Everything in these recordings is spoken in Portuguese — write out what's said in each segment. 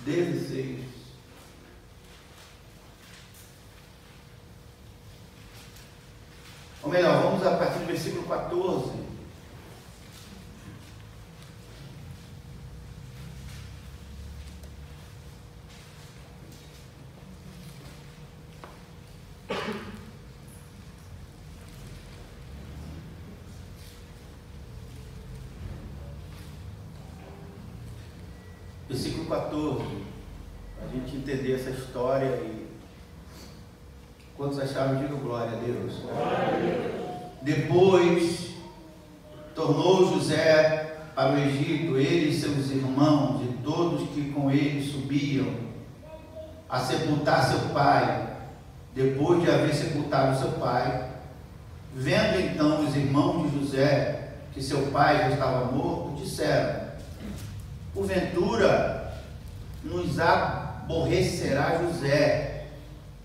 16. Ou melhor, vamos a partir do versículo 14. Versículo 14, para a gente entender essa história e quantos acharam, digam glória a Deus. Glória a Deus. Depois tornou José para o Egito, ele e seus irmãos e todos que com ele subiam a sepultar seu pai. Depois de haver sepultado seu pai, vendo então os irmãos de José que seu pai já estava morto, disseram: porventura nos aborrecerá José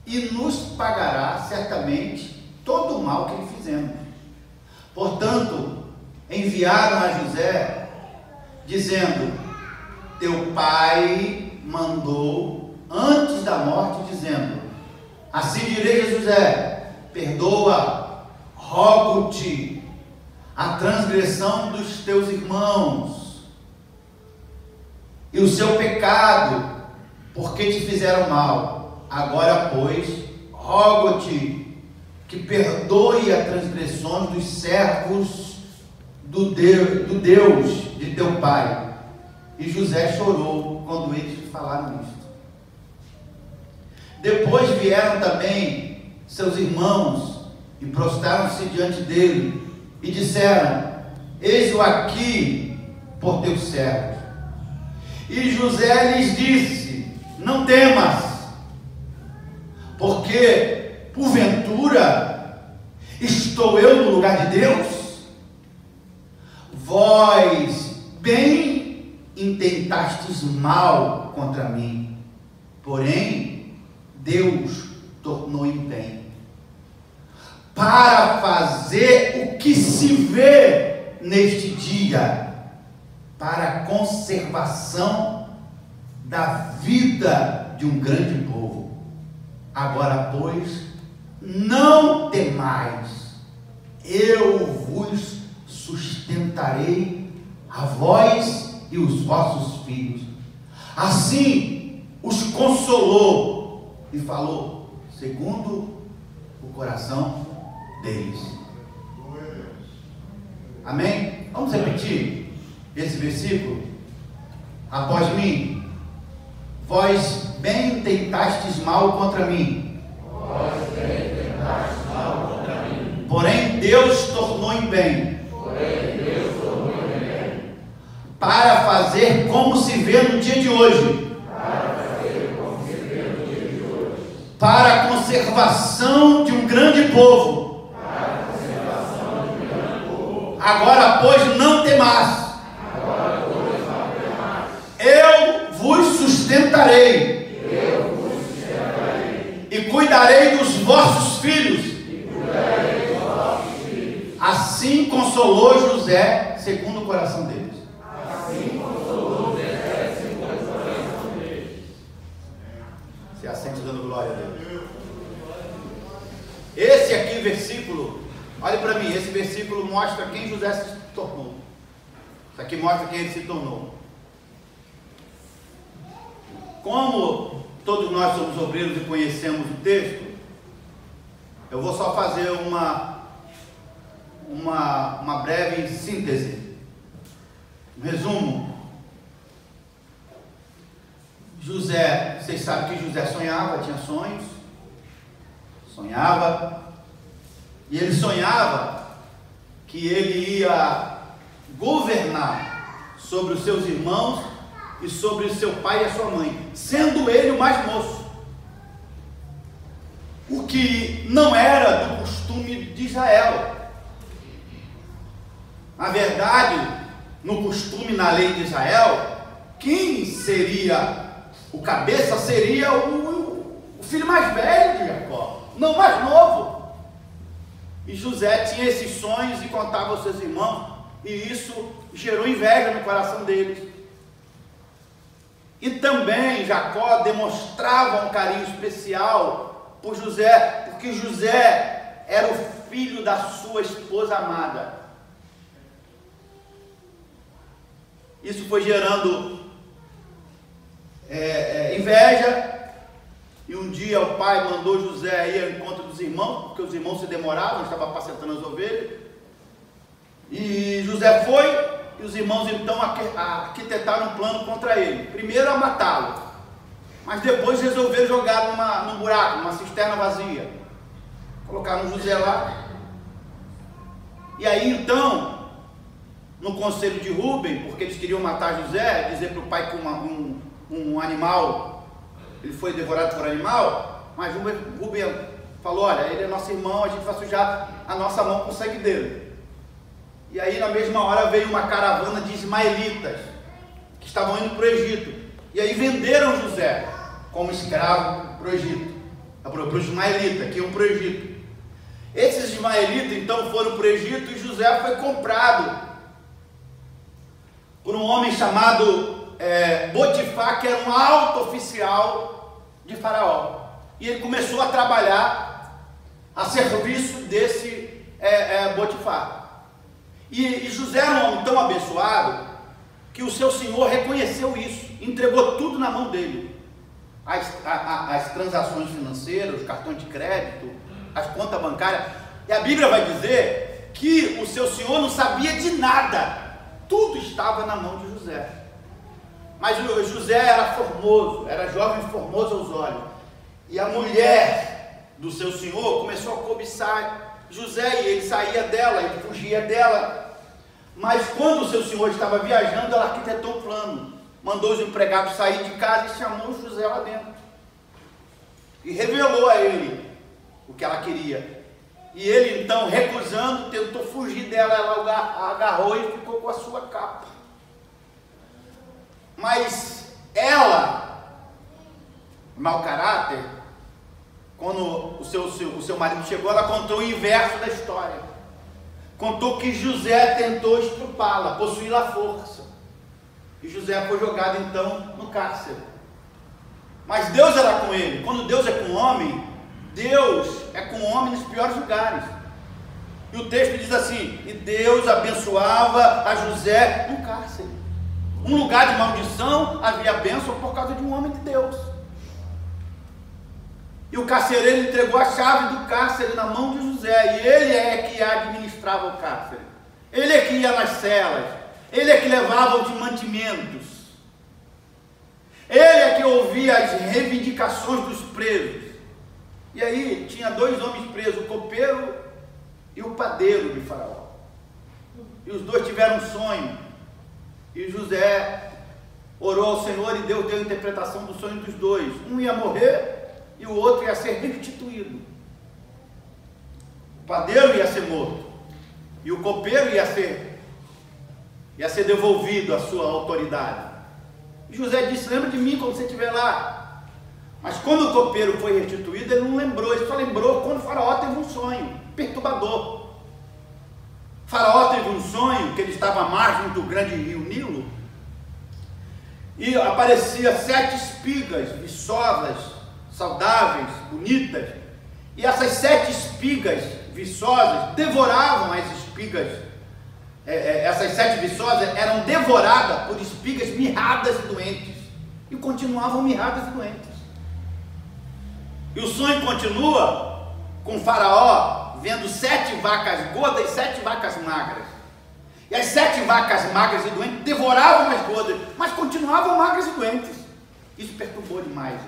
e nos pagará certamente todo o mal que lhe fizemos. Portanto, enviaram a José, dizendo: teu pai mandou antes da morte, dizendo: assim direi a José, perdoa, rogo-te, a transgressão dos teus irmãos e o seu pecado, porque te fizeram mal. Agora, pois, rogo-te que perdoe as transgressões dos servos do Deus de teu pai. E José chorou quando eles falaram isto. Depois vieram também seus irmãos e prostraram-se diante dele e disseram: eis-o aqui por teus servos. E José lhes disse: não temas, porque porventura estou eu no lugar de Deus? Vós bem intentastes mal contra mim, porém Deus tornou em bem, para fazer o que se vê neste dia, para a conservação da vida de um grande povo. Agora, pois, não temais, eu vos sustentarei, a vós e os vossos filhos. Assim os consolou e falou segundo o coração deles. Amém? Vamos repetir esse versículo após mim. Vós bem tentastes mal contra mim, porém Deus tornou em bem, para fazer como se vê no dia de hoje, para a conservação de um grande povo. Agora, pois, não temais, eu vos sustentarei, e cuidarei dos vossos filhos. Assim consolou José segundo o coração deles. Se assente dando glória a Deus. Esse aqui versículo, olhe para mim, esse versículo mostra quem José se tornou. Isso aqui mostra quem ele se tornou. Como todos nós somos obreiros e conhecemos o texto, eu vou só fazer uma breve síntese, um resumo. José, vocês sabem que José sonhava, tinha sonhos, e ele sonhava que ele ia governar sobre os seus irmãos e sobre o seu pai e a sua mãe, sendo ele o mais moço, o que não era do costume de Israel. Na verdade, no costume, na lei de Israel, quem seria o cabeça seria o filho mais velho de Jacó, não o mais novo. E José tinha esses sonhos e contava aos seus irmãos, e isso gerou inveja no coração deles. E também Jacó demonstrava um carinho especial por José, porque José era o filho da sua esposa amada. Isso foi gerando inveja. E um dia o pai mandou José ir ao encontro dos irmãos, porque os irmãos se demoravam, estavam apacentando as ovelhas. E José foi, e os irmãos então arquitetaram um plano contra ele. Primeiro a matá-lo, mas depois resolveram jogar num buraco, numa cisterna vazia. Colocaram José lá. E aí então, no conselho de Rúben, porque eles queriam matar José, dizer para o pai que um animal, ele foi devorado por animal, mas Rúben falou: olha, ele é nosso irmão, a gente vai sujar a nossa mão com o sangue dele. E aí na mesma hora veio uma caravana de ismaelitas, que estavam indo para o Egito, e aí venderam José como escravo para o Egito, para os ismaelitas, que iam para o Egito. Esses ismaelitas então foram para o Egito, e José foi comprado por um homem chamado Potifar, que era um alto oficial de Faraó, e ele começou a trabalhar a serviço desse Potifar. E José era um homem tão abençoado que o seu senhor reconheceu isso, entregou tudo na mão dele, as transações financeiras, os cartões de crédito, as contas bancárias. E a Bíblia vai dizer que o seu senhor não sabia de nada, tudo estava na mão de José. Mas José era formoso, era jovem e formoso aos olhos, e a mulher do seu senhor começou a cobiçar José, e ele saía dela, ele fugia dela. Mas quando o seu senhor estava viajando, ela arquitetou um plano, mandou os empregados sair de casa e chamou José lá dentro, e revelou a ele o que ela queria. E ele então, recusando, tentou fugir dela, ela agarrou e ficou com a sua capa. Mas ela, mau caráter, quando o seu marido chegou, ela contou o inverso da história. Contou que José tentou estrupá-la, possuí-la à força. E José foi jogado então no cárcere. Mas Deus era com ele. Quando Deus é com o homem, Deus é com o homem nos piores lugares. E o texto diz assim: e Deus abençoava a José no cárcere. Um lugar de maldição, havia bênção por causa de um homem de Deus. E o carcereiro entregou a chave do cárcere na mão de José, e ele é que administrava o cárcere, ele é que ia nas celas, ele é que levava os mantimentos, ele é que ouvia as reivindicações dos presos. E aí tinha dois homens presos, o copeiro e o padeiro de Faraó, e os dois tiveram um sonho, e José orou ao Senhor, e Deus deu a interpretação do sonho dos dois. Um ia morrer e o outro ia ser restituído. O padeiro ia ser morto, e o copeiro ia ser devolvido à sua autoridade. E José disse: lembra de mim quando você estiver lá. Mas quando o copeiro foi restituído, ele não lembrou, ele só lembrou quando o Faraó teve um sonho perturbador. Faraó teve um sonho que ele estava à margem do grande rio Nilo, e aparecia 7 espigas viçosas, saudáveis, bonitas, e essas 7 espigas viçosas devoravam as espigas. Essas 7 viçosas eram devoradas por espigas mirradas e doentes, e continuavam mirradas e doentes. E o sonho continua com Faraó vendo 7 vacas gordas e 7 vacas magras. E as 7 vacas magras e doentes devoravam as gordas, mas continuavam magras e doentes. Isso perturbou demais.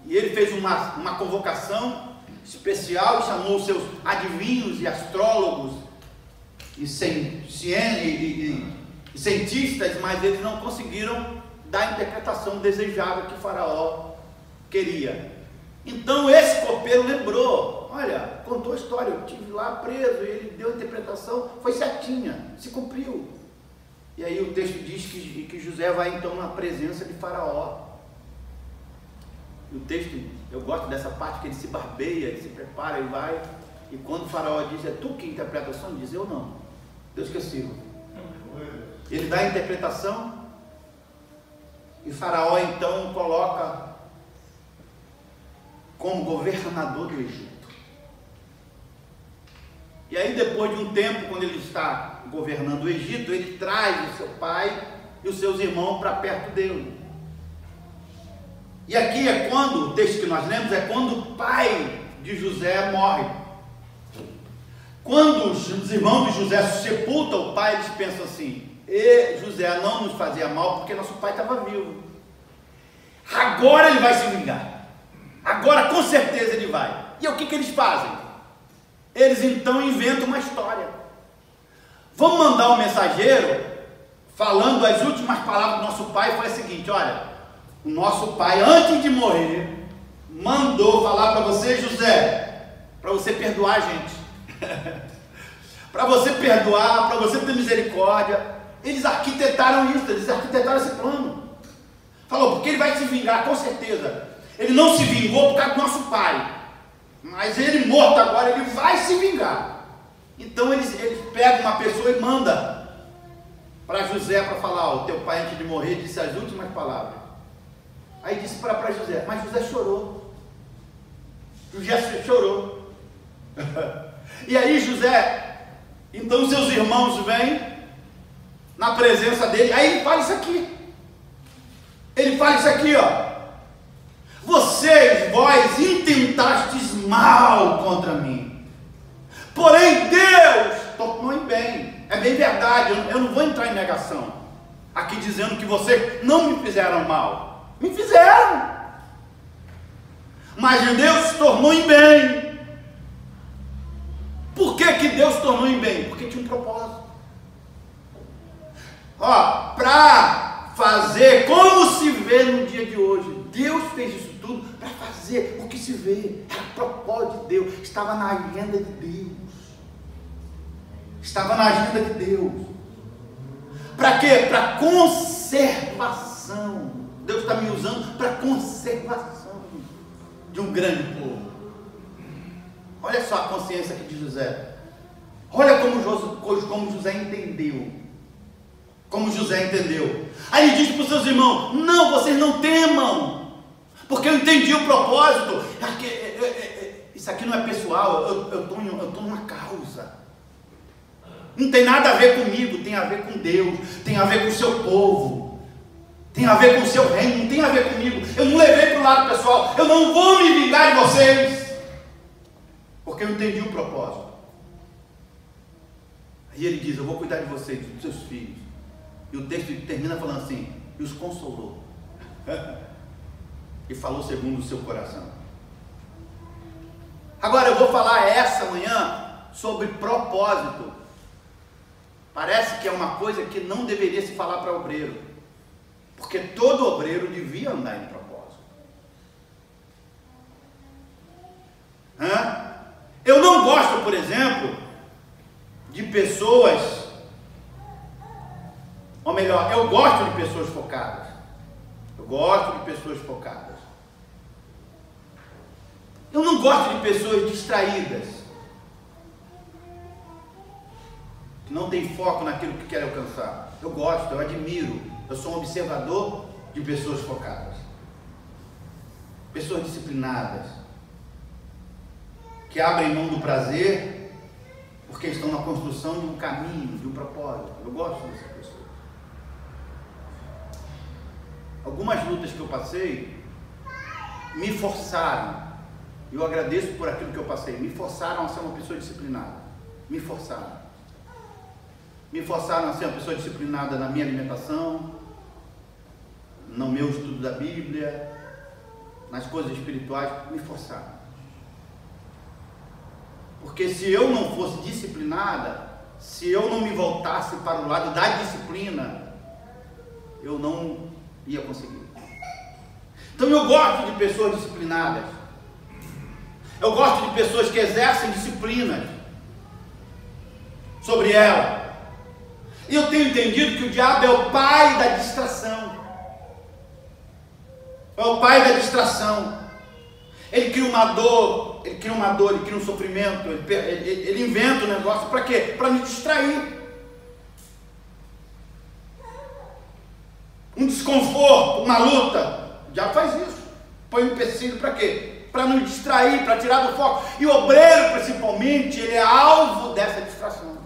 E ele fez uma convocação especial e chamou os seus adivinhos e astrólogos e cientistas, mas eles não conseguiram dar a interpretação desejada que Faraó queria. Então esse copeiro lembrou: olha, contou a história, eu estive lá preso, e ele deu a interpretação, foi certinha, se cumpriu. E aí o texto diz que José vai então na presença de Faraó. E o texto, eu gosto dessa parte que ele se barbeia, ele se prepara e vai, e quando o Faraó diz: é tu que interpreta o sonho? Diz: eu não, Deus que eu sirvo. Ele dá a interpretação, E Faraó então coloca como governador do Egito. E aí, depois de um tempo, quando ele está governando o Egito, ele traz o seu pai e os seus irmãos para perto dele. E aqui é quando, o texto que nós lemos, é quando o pai de José morre. Quando os irmãos de José sepultam o pai, eles pensam assim: e José não nos fazia mal porque nosso pai estava vivo. Agora ele vai se vingar. Agora com certeza ele vai. E o que eles fazem? Eles então inventam uma história. Vamos mandar um mensageiro falando as últimas palavras do nosso pai. Foi a seguinte: olha, o nosso pai, antes de morrer, mandou falar para você, José, para você perdoar a gente, para você perdoar, para você ter misericórdia. Eles arquitetaram isso, eles arquitetaram esse plano. Falou, porque ele vai se vingar, com certeza. Ele não se vingou por causa do nosso pai, mas ele morto agora, ele vai se vingar. Então eles pegam uma pessoa e mandam para José para falar: o teu pai antes de morrer disse as últimas palavras. Aí disse para José, mas José chorou. José chorou. E aí José, então seus irmãos vêm na presença dele, aí ele fala isso aqui. Ele fala isso aqui, ó: vós intentastes mal contra mim, porém Deus tornou em bem. É bem verdade, eu não vou entrar em negação aqui dizendo que vocês não me fizeram mal. Me fizeram, mas Deus tornou em bem. Por que Deus tornou em bem? Porque tinha um propósito. Ó, para fazer como se vê no dia de hoje. Deus fez isso tudo para fazer o que se vê. Era o propósito de Deus, estava na agenda de Deus. Estava na agenda de Deus. Para quê? Para conservação. Deus está me usando para conservação de um grande povo. Olha só a consciência aqui de José. Olha como José entendeu. Como José entendeu. Aí ele diz para os seus irmãos: não, vocês não temam, porque eu entendi o propósito. Isso aqui não é pessoal, eu estou numa causa. Não tem nada a ver comigo, tem a ver com Deus, tem a ver com o seu povo, tem a ver com o seu reino, não tem a ver comigo. Eu não levei para o lado pessoal, eu não vou me vingar de vocês, porque eu entendi o propósito. Aí ele diz: eu vou cuidar de vocês, dos seus filhos. E o texto termina falando assim: e os consolou. E falou segundo o seu coração. Agora eu vou falar essa manhã sobre propósito. Parece que é uma coisa que não deveria se falar para obreiro, porque todo obreiro devia andar em propósito. Eu não gosto, por exemplo, de pessoas, ou melhor, eu gosto de pessoas focadas. Eu gosto de pessoas focadas. Eu não gosto de pessoas distraídas, que não tem foco naquilo que quer alcançar. Eu gosto, eu admiro, eu sou um observador de pessoas focadas, pessoas disciplinadas, que abrem mão do prazer porque estão na construção de um caminho, de um propósito. Eu gosto dessas pessoas. Algumas lutas que eu passei me forçaram, e eu agradeço por aquilo que eu passei, me forçaram a ser uma pessoa disciplinada. Me forçaram a ser uma pessoa disciplinada na minha alimentação, no meu estudo da Bíblia, nas coisas espirituais. Me forçaram. Porque se eu não fosse disciplinada, se eu não me voltasse para o lado da disciplina, eu não ia conseguir. Então eu gosto de pessoas disciplinadas. Eu gosto de pessoas que exercem disciplinas sobre ela. E eu tenho entendido que o diabo é o pai da distração. É o pai da distração. Ele cria uma dor, ele cria um sofrimento, ele inventa um negócio para quê? Para me distrair. um desconforto, uma luta. O diabo faz isso. Põe um empecilho para quê? Para nos distrair, para tirar do foco. E o obreiro, principalmente, ele é alvo dessa distração.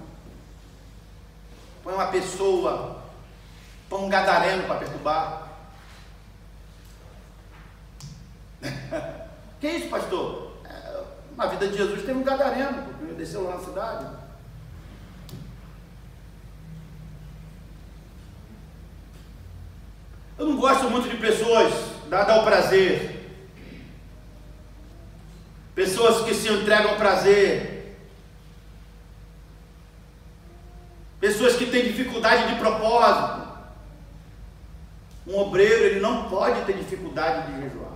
Põe uma pessoa, põe um gadareno para perturbar. Que isso, pastor? Na vida de Jesus teve um gadareno, porque ele desceu lá na cidade. Eu não gosto muito de pessoas dadas ao prazer. Pessoas que se entregam ao prazer. Pessoas que têm dificuldade de propósito. Um obreiro, ele não pode ter dificuldade de jejuar.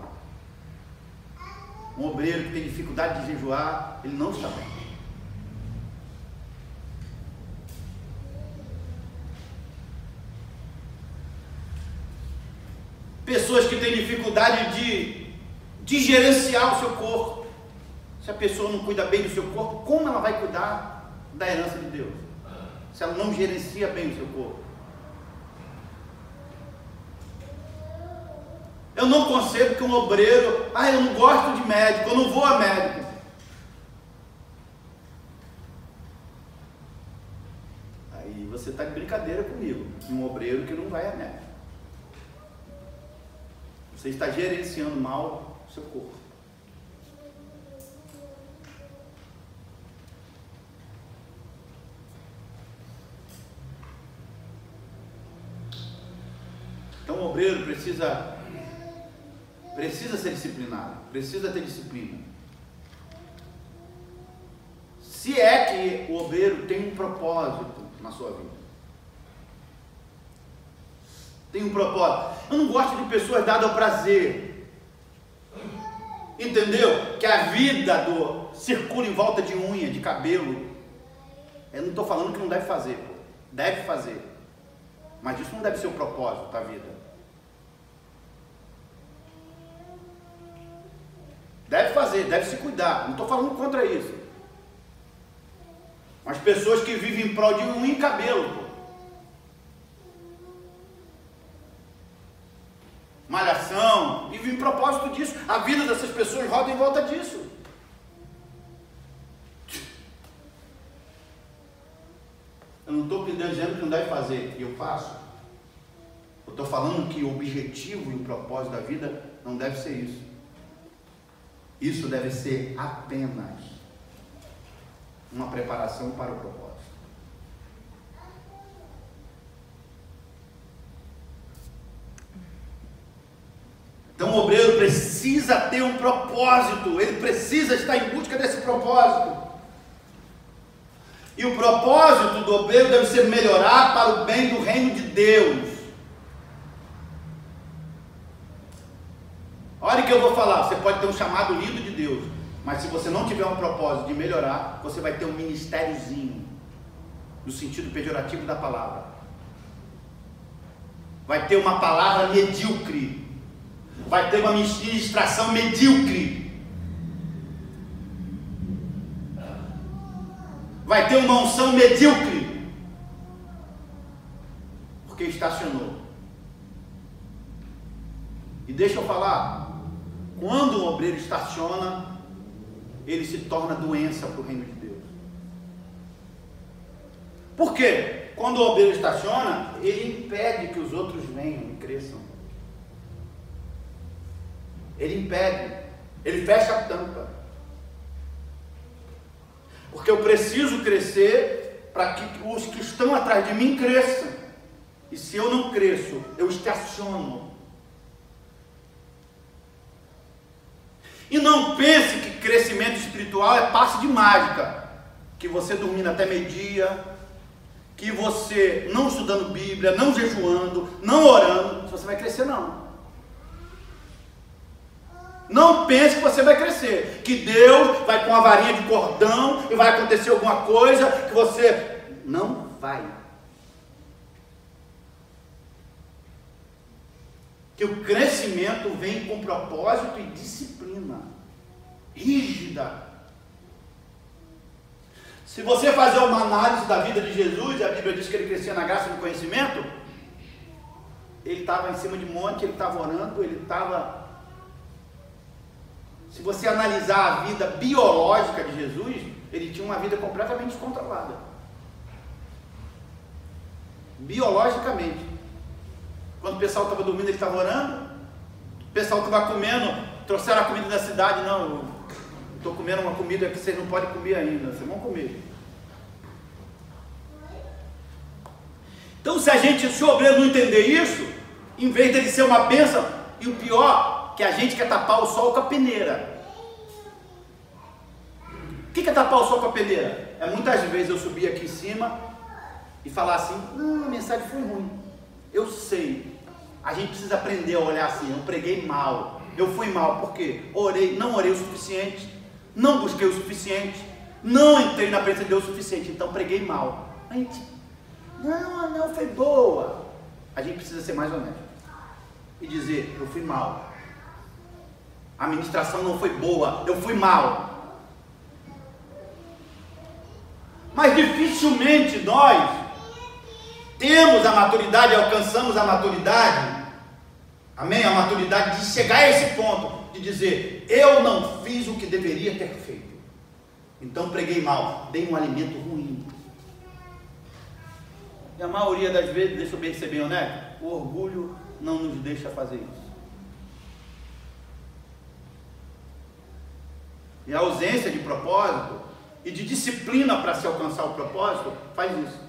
Um obreiro que tem dificuldade de jejuar, ele não está bem. Pessoas que têm dificuldade de gerenciar o seu corpo. Se a pessoa não cuida bem do seu corpo, como ela vai cuidar da herança de Deus? Se ela não gerencia bem o seu corpo. Eu não concebo que um obreiro, eu não gosto de médico, eu não vou a médico. Aí você está de brincadeira comigo, um obreiro que não vai a médico. Você está gerenciando mal o seu corpo. Então o obreiro precisa ser disciplinado, precisa ter disciplina. Se é que o obreiro tem um propósito na sua vida. Tem um propósito. Eu não gosto de pessoas dadas ao prazer. Entendeu? Que a vida circula em volta de unha, de cabelo. Eu não estou falando que não deve fazer. Deve fazer. Mas isso não deve ser o propósito da vida. Deve fazer, deve se cuidar. Não estou falando contra isso. Mas pessoas que vivem em prol de unha e cabelo. Malhação, vivem em propósito disso. A vida dessas pessoas roda em volta disso. Eu não estou dizendo que não deve fazer, e eu faço. Eu estou falando que o objetivo e o propósito da vida não deve ser isso. Isso deve ser apenas uma preparação para o propósito. Então o obreiro precisa ter um propósito, ele precisa estar em busca desse propósito. E o propósito do obreiro deve ser melhorar para o bem do reino de Deus. Olha o que eu vou falar, você pode ter um chamado lindo de Deus, mas se você não tiver um propósito de melhorar, você vai ter um ministériozinho, no sentido pejorativo da palavra. Vai ter uma palavra medíocre. Vai ter uma ministração medíocre. Vai ter uma unção medíocre. Porque estacionou. E deixa eu falar, quando um obreiro estaciona, ele se torna doença para o reino de Deus. Por quê? Quando o obreiro estaciona, ele impede que os outros venham e cresçam. Ele impede, ele fecha a tampa. Porque eu preciso crescer para que os que estão atrás de mim cresçam. E se eu não cresço, eu estaciono. E não pense que crescimento espiritual é passe de mágica. Que você dormindo até meio-dia, que você não estudando Bíblia, não jejuando, não orando, você vai crescer não. Não pense que você vai crescer, que Deus vai com uma varinha de cordão e vai acontecer alguma coisa que você não vai. Que o crescimento vem com propósito e disciplina rígida. Se você fazer uma análise da vida de Jesus, a Bíblia diz que ele crescia na graça e no conhecimento, ele estava em cima de monte, ele estava orando, ele estava... Se você analisar a vida biológica de Jesus, ele tinha uma vida completamente descontrolada. Biologicamente. Quando o pessoal estava dormindo, ele estava orando. O pessoal estava comendo, trouxeram a comida da cidade. Não, eu estou comendo uma comida que vocês não podem comer ainda, vocês vão comer. Então, se o obreiro não entender isso, em vez dele ser uma bênção, e o pior, que a gente quer tapar o sol com a peneira. O que é tapar o sol com a peneira? É muitas vezes eu subir aqui em cima e falar assim, a mensagem foi ruim. Eu sei. A gente precisa aprender a olhar assim, eu preguei mal. Eu fui mal, por quê? Não orei o suficiente, não busquei o suficiente, não entrei na presença de Deus o suficiente, então preguei mal. A gente, não foi boa. A gente precisa ser mais honesto e dizer, eu fui mal. A ministração não foi boa, eu fui mal. Mas dificilmente nós temos a maturidade, alcançamos a maturidade, amém? A maturidade de chegar a esse ponto, de dizer, eu não fiz o que deveria ter feito, então preguei mal, dei um alimento ruim. E a maioria das vezes, deixa eu ser bem honesto, o orgulho não nos deixa fazer isso. E a ausência de propósito e de disciplina para se alcançar o propósito faz isso.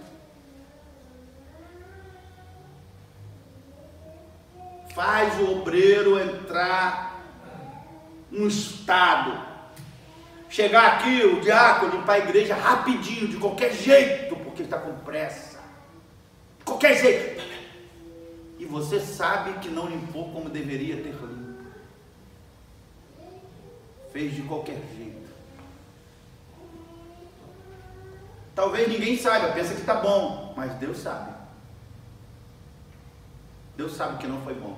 Faz o obreiro entrar no estado. Chegar aqui, o diácono, limpar a igreja rapidinho, de qualquer jeito, porque ele está com pressa. De qualquer jeito. E você sabe que não limpou como deveria ter limpo. Fez de qualquer jeito. Talvez ninguém saiba, pensa que está bom, mas Deus sabe. Deus sabe que não foi bom.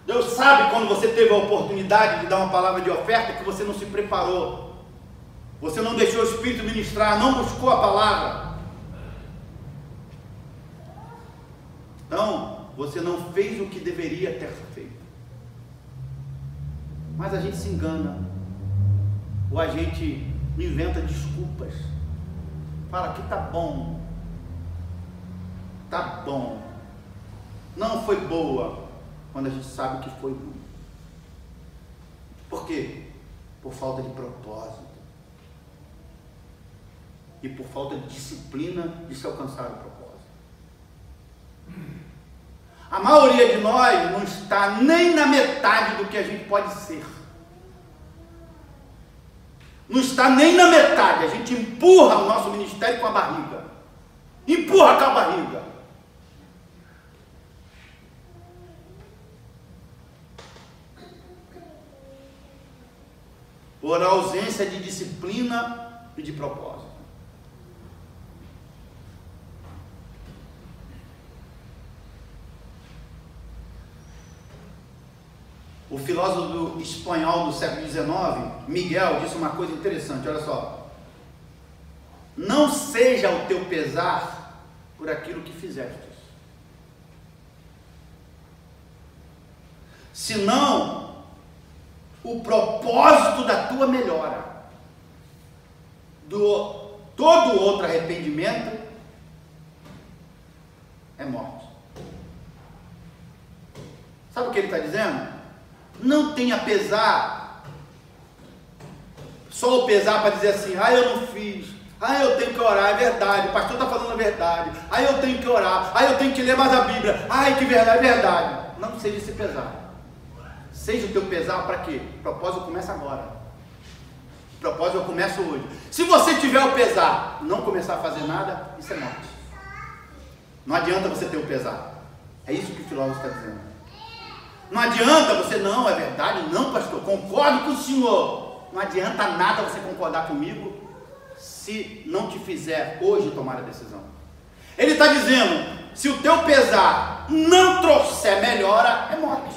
Deus sabe quando você teve a oportunidade de dar uma palavra de oferta que você não se preparou. Você não deixou o Espírito ministrar, não buscou a palavra. Então, você não fez o que deveria ter feito. Mas a gente se engana. Ou a gente inventa desculpas. Fala que tá bom. Tá bom. Não foi boa. Quando a gente sabe que foi ruim. Por quê? Por falta de propósito. E por falta de disciplina de se alcançar o propósito. A maioria de nós não está nem na metade do que a gente pode ser. Não está nem na metade. A gente empurra o nosso ministério com a barriga. Empurra com a barriga. Por ausência de disciplina e de propósito. O filósofo espanhol do século XIX, Miguel, disse uma coisa interessante, olha só. Não seja o teu pesar por aquilo que fizestes, senão o propósito da tua melhora. Todo outro arrependimento é morte. Sabe o que ele está dizendo? Não tenha pesar, só o pesar para dizer assim, eu não fiz, eu tenho que orar, é verdade, o pastor está falando a verdade, eu tenho que orar, eu tenho que ler mais a Bíblia, que verdade, é verdade. Não seja esse pesar, seja o teu pesar para quê? O propósito começa agora, o propósito eu começo hoje. Se você tiver o pesar, não começar a fazer nada, isso é morte. Não adianta você ter o pesar, é isso que o filósofo está dizendo. Não adianta você, não, é verdade, não, pastor, concordo com o senhor. Não adianta nada você concordar comigo se não te fizer hoje tomar a decisão. Ele está dizendo, se o teu pesar não trouxer melhora, é morte.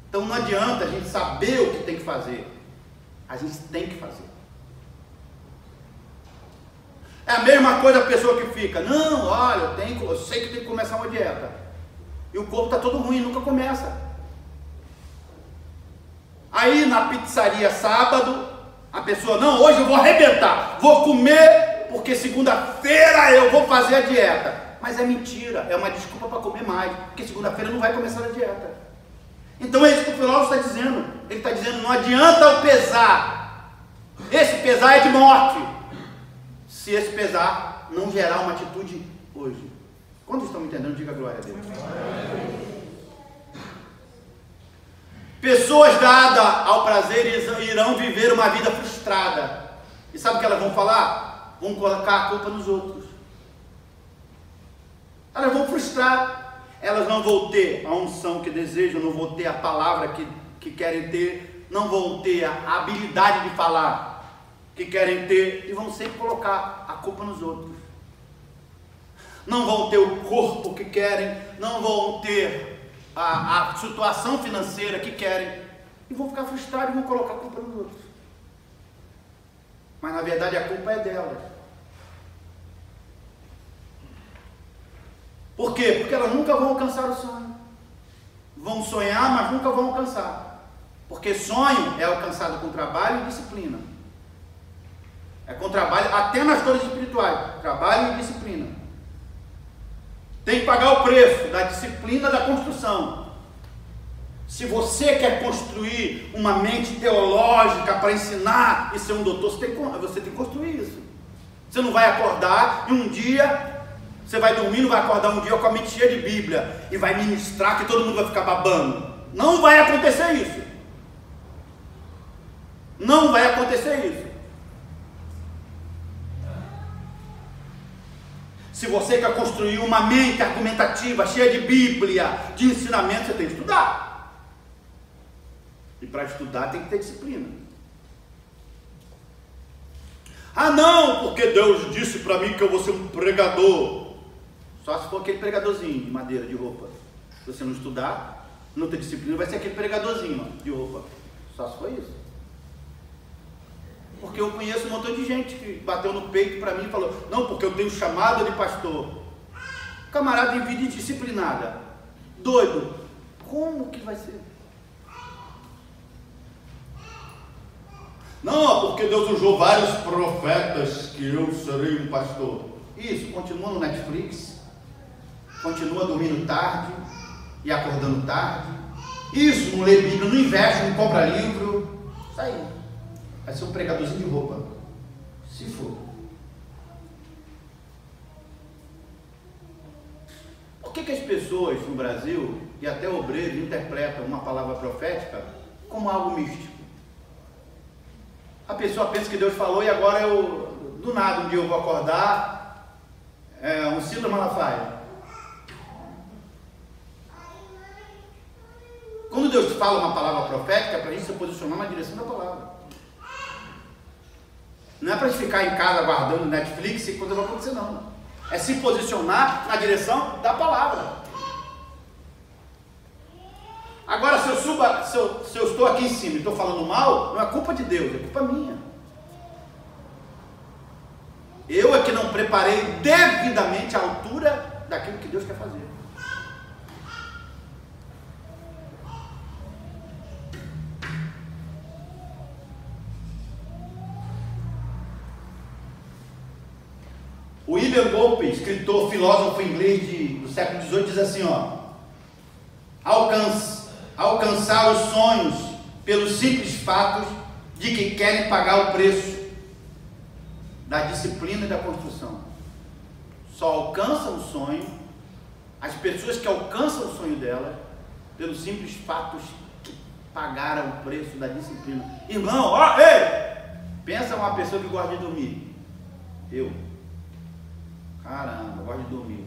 Então não adianta a gente saber o que tem que fazer. A gente tem que fazer. É a mesma coisa a pessoa que fica, não, olha, eu sei que tem que começar uma dieta. E o corpo está todo ruim, nunca começa. Aí na pizzaria sábado, a pessoa, não, hoje eu vou arrebentar, vou comer, porque segunda-feira eu vou fazer a dieta. Mas é mentira, é uma desculpa para comer mais, porque segunda-feira não vai começar a dieta. Então é isso que o filósofo está dizendo. Ele está dizendo, não adianta o pesar. Esse pesar é de morte. Se esse pesar não gerar uma atitude hoje. Quantos estão me entendendo? Diga glória a Deus. Pessoas dadas ao prazer irão viver uma vida frustrada. E sabe o que elas vão falar? Vão colocar a culpa nos outros. Elas vão frustrar. Elas não vão ter a unção que desejam, não vão ter a palavra que querem ter, não vão ter a habilidade de falar que querem ter, e vão sempre colocar a culpa nos outros. Não vão ter o corpo que querem, não vão ter a situação financeira que querem, e vão ficar frustrados e vão colocar a culpa nos outros. Mas na verdade a culpa é delas. Por quê? Porque elas nunca vão alcançar o sonho. Vão sonhar, mas nunca vão alcançar. Porque sonho é alcançado com trabalho e disciplina. É com trabalho, até nas coisas espirituais, trabalho e disciplina. Tem que pagar o preço da disciplina da construção. Se você quer construir uma mente teológica para ensinar e ser um doutor, você tem que construir isso. Você não vai acordar e um dia, você vai dormir, não vai acordar um dia com a mente cheia de Bíblia e vai ministrar que todo mundo vai ficar babando. Não vai acontecer isso. Não vai acontecer isso. Se você quer construir uma mente argumentativa, cheia de Bíblia, de ensinamento, você tem que estudar. E para estudar tem que ter disciplina. Ah não, porque Deus disse para mim que eu vou ser um pregador. Só se for aquele pregadorzinho de madeira, de roupa. Se você não estudar, não ter disciplina, vai ser aquele pregadorzinho de roupa. Só se for isso. Porque eu conheço um montão de gente que bateu no peito para mim e falou, não, porque eu tenho chamada de pastor. Camarada em vida indisciplinada. Doido. Como que vai ser? Não, porque Deus usou vários profetas que eu serei um pastor. Isso, continua no Netflix, continua dormindo tarde e acordando tarde. Isso, não lê Bíblia, não investe, não compra livro. Isso aí. Vai ser um pregadorzinho de roupa. Se for. Por que as pessoas no Brasil e até obreiros interpretam uma palavra profética como algo místico? A pessoa pensa que Deus falou e agora do nada, um dia eu vou acordar, um Silas Malafaia. Quando Deus fala uma palavra profética, é para a gente se posicionar na direção da palavra. Não é para a gente ficar em casa guardando Netflix e coisa vai acontecer, não. É se posicionar na direção da palavra. Agora, se eu estou aqui em cima e estou falando mal, não é culpa de Deus, é culpa minha. Eu é que não preparei devidamente a altura daquilo que Deus quer fazer. William Gope, escritor, filósofo inglês do século XVIII, diz assim, alcançar os sonhos pelos simples fatos de que querem pagar o preço da disciplina e da construção. Só alcançam o sonho, as pessoas que alcançam o sonho delas, pelos simples fatos que pagaram o preço da disciplina. Irmão, pensa uma pessoa que gosta de dormir. Caramba, eu gosto de dormir.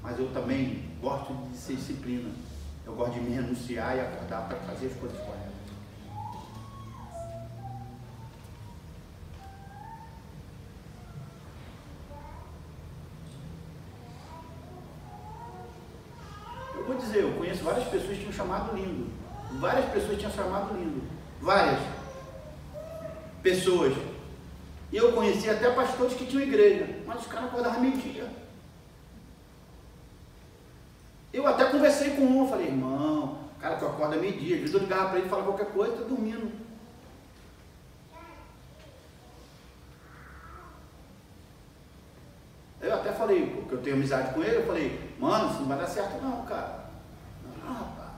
Mas eu também gosto de ser disciplina. Eu gosto de me renunciar e acordar para fazer as coisas corretas. Eu vou dizer, eu conheço várias pessoas que tinham chamado lindo. Várias pessoas tinham chamado lindo. Várias. pessoas. E eu conheci até pastores que tinham igreja, mas os caras acordavam meio-dia. Eu até conversei com um, falei, irmão, cara, tu acorda meio-dia. Às vezes eu ligava para ele e falava qualquer coisa, tá dormindo. Eu até falei, porque eu tenho amizade com ele, eu falei, mano, isso não vai dar certo não, cara. Não, rapaz.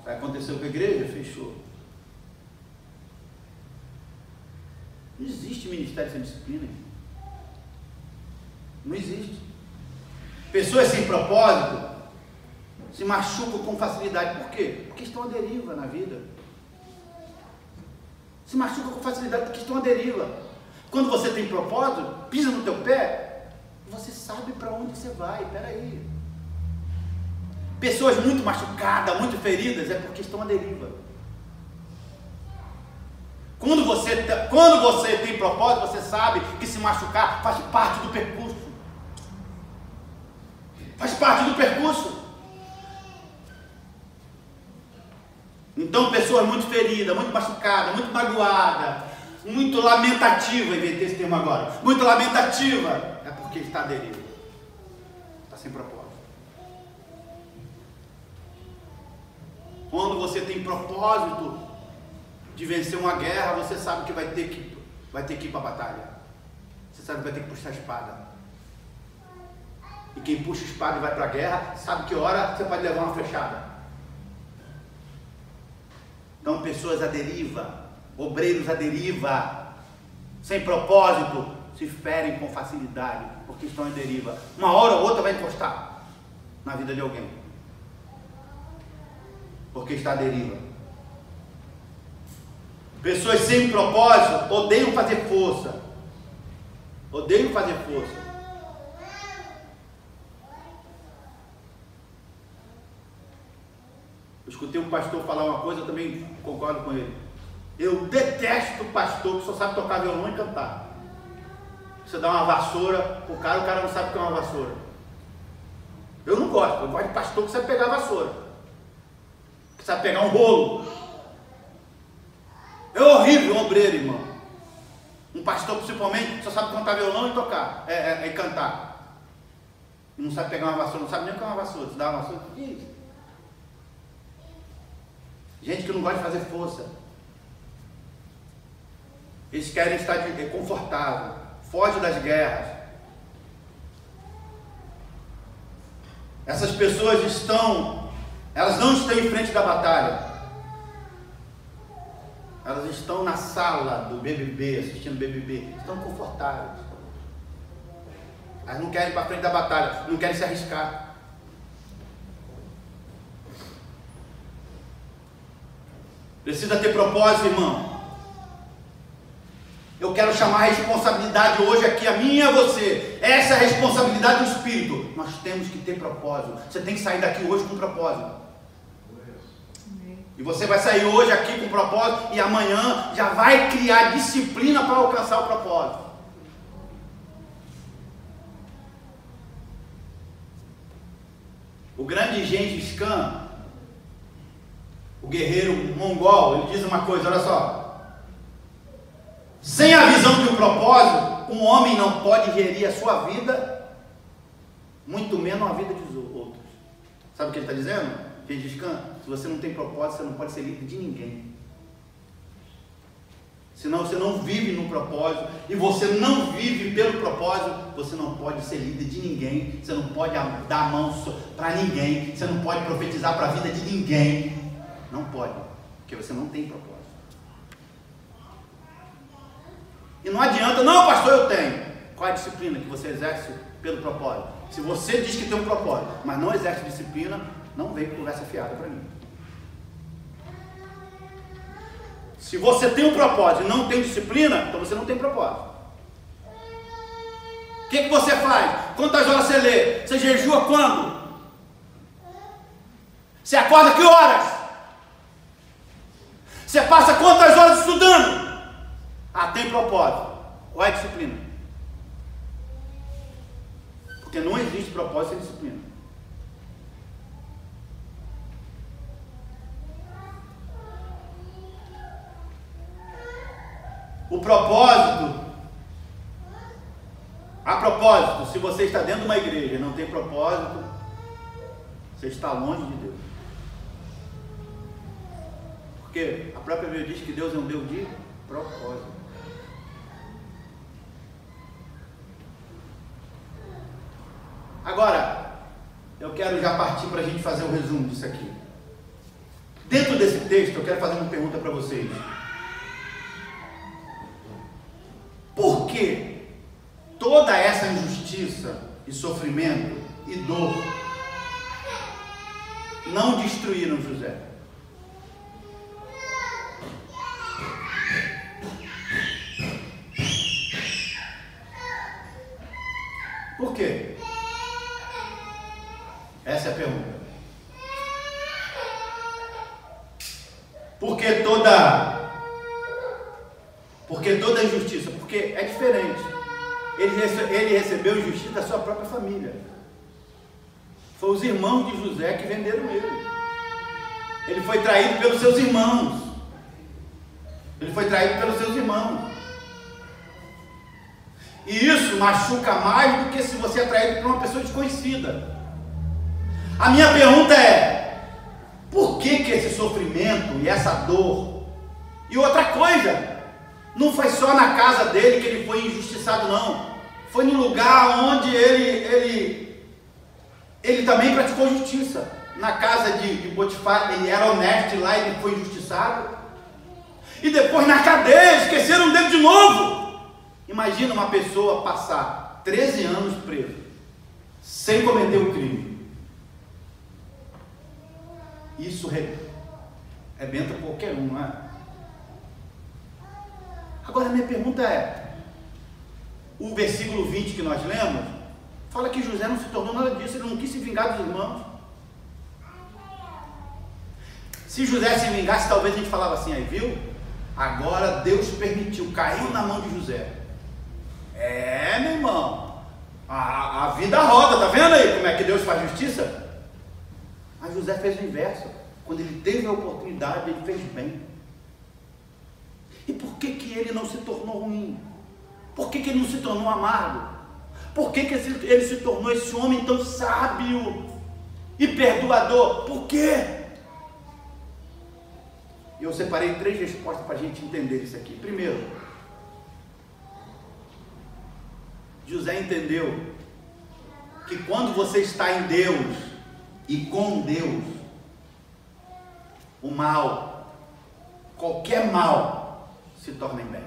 Aí aconteceu com a igreja, fechou. Não existe ministério sem disciplina. Não existe. Pessoas sem propósito se machucam com facilidade. Por quê? Porque estão à deriva na vida. Se machucam com facilidade porque estão à deriva. Quando você tem propósito, pisa no teu pé, você sabe para onde você vai. Peraí. Pessoas muito machucadas, muito feridas, é porque estão à deriva. Quando você tem propósito, você sabe que se machucar faz parte do percurso. Faz parte do percurso. Então, pessoas muito feridas, muito machucadas, muito magoadas, muito lamentativa, inventei esse termo agora, muito lamentativa, é porque está à deriva, está sem propósito. Quando você tem propósito de vencer uma guerra, você sabe que vai ter que ir para a batalha, você sabe que vai ter que puxar a espada, e quem puxa a espada e vai para a guerra, sabe que hora você pode levar uma flechada. Então, pessoas à deriva, obreiros à deriva, sem propósito, se ferem com facilidade, porque estão à deriva. Uma hora ou outra vai encostar na vida de alguém, porque está à deriva. Pessoas sem propósito odeiam fazer força. Odeiam fazer força. Eu escutei um pastor falar uma coisa, eu também concordo com ele. Eu detesto pastor que só sabe tocar violão e cantar. Você dá uma vassoura, o cara não sabe o que é uma vassoura. Eu não gosto, eu gosto de pastor que sabe pegar a vassoura, que sabe pegar um rolo. É horrível um obreiro, irmão. Um pastor principalmente só sabe cantar violão e tocar, e cantar. E não sabe pegar uma vassoura, não sabe nem o que é uma vassoura. Você dá uma vassoura, o que é isso? Gente que não gosta de fazer força. Eles querem estar confortável, foge das guerras. Essas pessoas elas não estão em frente da batalha. Elas estão na sala do BBB, assistindo BBB, estão confortáveis. Elas não querem ir para frente da batalha, não querem se arriscar. Precisa ter propósito, irmão. Eu quero chamar a responsabilidade hoje aqui, a minha e a você. Essa é a responsabilidade do Espírito. Nós temos que ter propósito. Você tem que sair daqui hoje com propósito. E você vai sair hoje aqui com propósito e amanhã já vai criar disciplina para alcançar o propósito. O grande Gengis Khan, o guerreiro mongol, ele diz uma coisa, olha só. Sem a visão de um propósito, um homem não pode gerir a sua vida, muito menos a vida dos outros. Sabe o que ele está dizendo? Gengis Khan, se você não tem propósito, você não pode ser líder de ninguém. Senão você não vive no propósito, e você não vive pelo propósito, você não pode ser líder de ninguém, você não pode dar a mão para ninguém, você não pode profetizar para a vida de ninguém. Não pode, porque você não tem propósito. E não adianta, não pastor, eu tenho. Qual é a disciplina que você exerce pelo propósito? Se você diz que tem um propósito, mas não exerce disciplina, não vem com conversa fiada para mim. Se você tem um propósito e não tem disciplina, então você não tem propósito. O que você faz? Quantas horas você lê? Você jejua quando? Você acorda que horas? Você passa quantas horas estudando? Tem propósito. Qual é a disciplina? Porque não existe propósito sem disciplina. O propósito, a propósito, se você está dentro de uma igreja e não tem propósito, você está longe de Deus. Porque a própria Bíblia diz que Deus é um Deus de propósito. Agora, eu quero já partir para a gente fazer um resumo disso aqui. Dentro desse texto, eu quero fazer uma pergunta para vocês. Por que toda essa injustiça e sofrimento e dor não destruíram José? Por quê? Essa é a pergunta. Porque toda injustiça, porque é diferente. Ele recebeu injustiça da sua própria família. Foi os irmãos de José que venderam ele. Ele foi traído pelos seus irmãos. E isso machuca mais do que se você é traído por uma pessoa desconhecida. A minha pergunta é: por que esse sofrimento e essa dor? E outra coisa, não foi só na casa dele que ele foi injustiçado, não. Foi no lugar onde ele também praticou justiça. Na casa de Potifar, ele era honesto e lá ele foi injustiçado. E depois na cadeia, esqueceram dele de novo. Imagina uma pessoa passar 13 anos preso, sem cometer um crime. Isso rebenta qualquer um, não é? Agora a minha pergunta é: o versículo 20 que nós lemos, fala que José não se tornou nada disso, ele não quis se vingar dos irmãos. Se José se vingasse, talvez a gente falava assim, aí viu? Agora Deus permitiu, caiu na mão de José. Meu irmão, a vida roda, tá vendo aí como é que Deus faz justiça? Mas José fez o inverso. Quando ele teve a oportunidade, ele fez bem. E por que ele não se tornou ruim? Por que ele não se tornou amargo? Por que ele se tornou esse homem tão sábio e perdoador? Por quê? Eu separei 3 respostas para a gente entender isso aqui. Primeiro, José entendeu que quando você está em Deus e com Deus, o mal, qualquer mal, se torna em bem.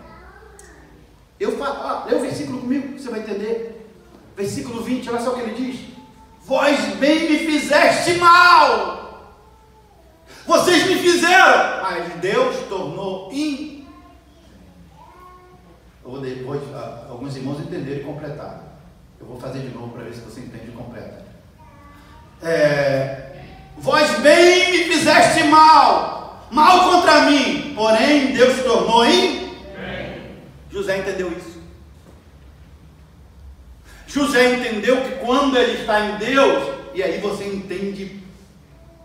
Eu falo, lê o versículo comigo, você vai entender. Versículo 20, olha só o que ele diz: vós bem me fizeste mal, vocês me fizeram, mas Deus tornou alguns irmãos entenderam e completaram. Eu vou fazer de novo para ver se você entende e completa. Vós bem me fizeste mal contra mim, porém Deus tornou em bem. José entendeu isso. José entendeu que quando ele está em Deus, e aí você entende,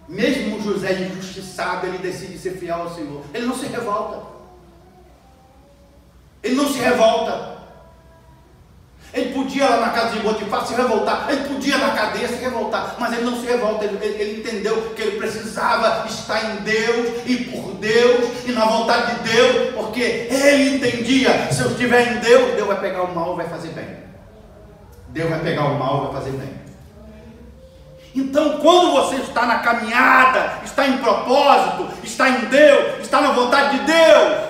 mesmo José injustiçado, ele decide ser fiel ao Senhor. Ele não se revolta. Ele podia lá na casa de Potifar se revoltar, ele podia na cadeia se revoltar, mas ele não se revolta. Ele entendeu que ele precisava estar em Deus e por Deus e na vontade de Deus, porque ele entendia: se eu estiver em Deus, Deus vai pegar o mal e vai fazer bem. Então, quando você está na caminhada, está em propósito, está em Deus, está na vontade de Deus,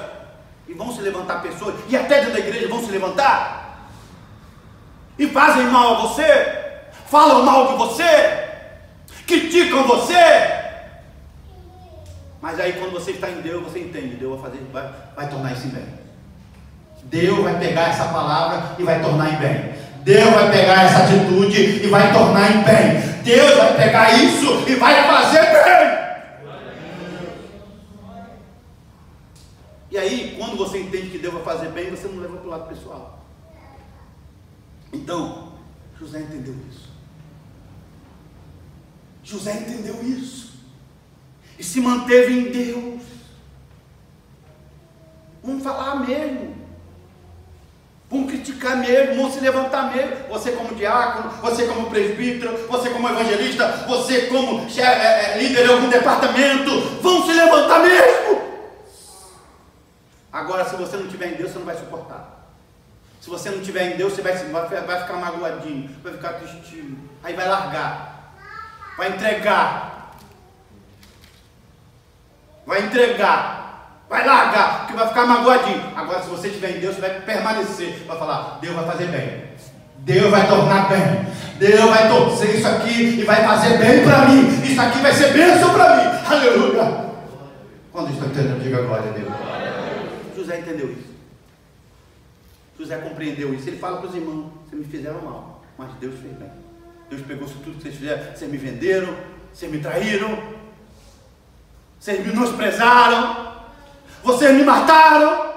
e vão se levantar pessoas, e até dentro da igreja vão se levantar e fazem mal a você, falam mal de você, criticam você, mas aí quando você está em Deus, você entende: Deus vai tornar isso em bem. Deus vai pegar essa palavra e vai tornar em bem. Deus vai pegar essa atitude e vai tornar em bem. Deus vai pegar isso e vai fazer bem. E aí, quando você entende que Deus vai fazer bem, você não leva para o lado pessoal. Então, José entendeu isso. E se manteve em Deus. Vamos falar mesmo. buscar mesmo, vão se levantar mesmo. Você como diácono, você como presbítero, você como evangelista, você como líder de algum departamento, vão se levantar mesmo. Agora, se você não tiver em Deus, você não vai suportar. Se você não tiver em Deus, você vai ficar magoadinho, vai ficar tristinho, aí vai largar, vai entregar, vai largar, porque vai ficar magoadinho. Agora, se você estiver em Deus, você vai permanecer, vai falar: Deus vai fazer bem, Deus vai tornar bem, Deus vai torcer isso aqui e vai fazer bem para mim, isso aqui vai ser bênção para mim, aleluia. Quando está entendendo, diga glória a Deus. José entendeu isso, José compreendeu isso. Ele fala para os irmãos: vocês me fizeram mal, mas Deus fez bem. Deus pegou isso tudo que vocês fizeram, vocês me venderam, vocês me traíram, vocês me menosprezaram, vocês me mataram,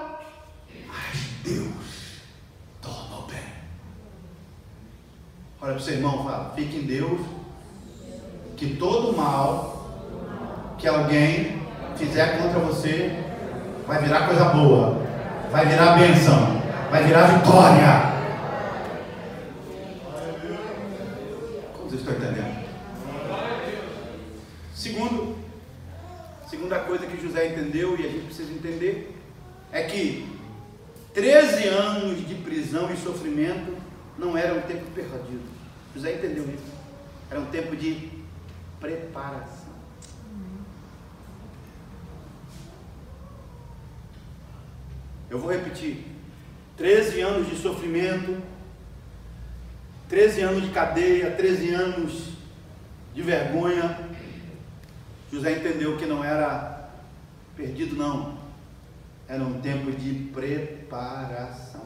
mas Deus tornou bem. Olha para o seu irmão e fala: fique em Deus, que todo mal que alguém fizer contra você vai virar coisa boa, vai virar bênção, vai virar vitória. Como vocês estão entendendo? Segunda coisa que José entendeu, e a gente precisa entender, é que 13 anos de prisão e sofrimento não era um tempo perdido. José entendeu isso. Era um tempo de preparação. Eu vou repetir: 13 anos de sofrimento, 13 anos de cadeia, 13 anos de vergonha. José entendeu que não era perdido, não. Era um tempo de preparação.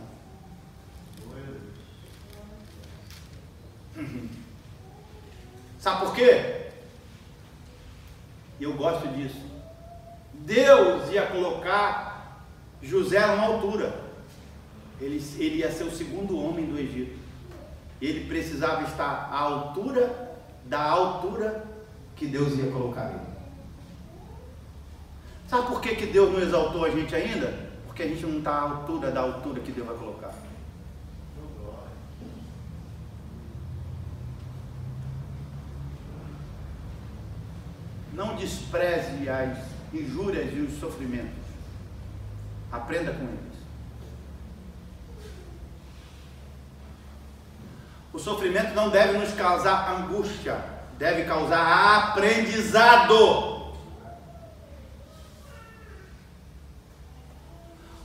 Sabe por quê? Eu gosto disso. Deus ia colocar José numa altura. Ele ia ser o segundo homem do Egito. Ele precisava estar à altura da altura que Deus ia colocar ele. Sabe por que Deus não exaltou a gente ainda? Porque a gente não está à altura da altura que Deus vai colocar. Não despreze as injúrias e os sofrimentos. Aprenda com eles. O sofrimento não deve nos causar angústia, deve causar aprendizado.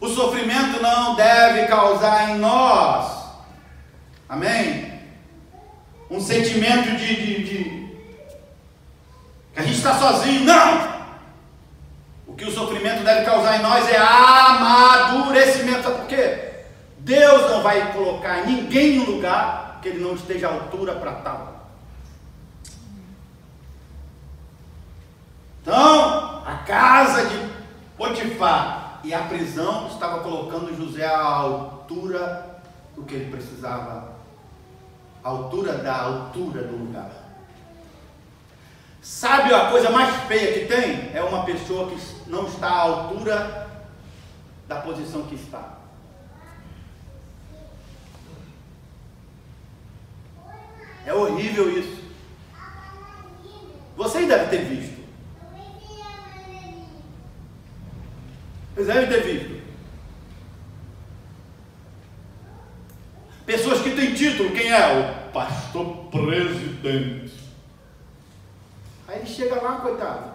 O sofrimento não deve causar em nós, amém? Um sentimento de que a gente está sozinho. Não! O que o sofrimento deve causar em nós é amadurecimento. Sabe por quê? Deus não vai colocar ninguém em um lugar que ele não esteja à altura para tal. Então, a casa de Potifar e a prisão estava colocando José à altura do que ele precisava, à altura do lugar. Sabe a coisa mais feia que tem? É uma pessoa que não está à altura da posição que está. É horrível isso. Vocês devem ter visto. Vocês devem ter visto. Pessoas que têm título. Quem é? O pastor presidente. Aí ele chega lá, coitado.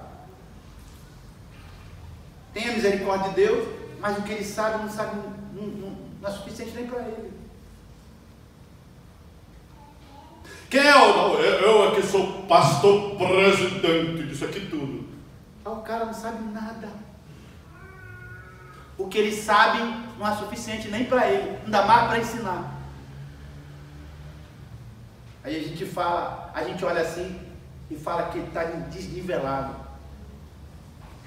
Tem a misericórdia de Deus, mas o que ele sabe não sabe, não é suficiente nem para ele. Quem é o? Eu aqui sou pastor presidente disso aqui tudo. Aí o cara não sabe nada. O que ele sabe não é suficiente nem para ele, não dá mais para ensinar. Aí a gente fala, a gente olha assim e fala que ele está desnivelado.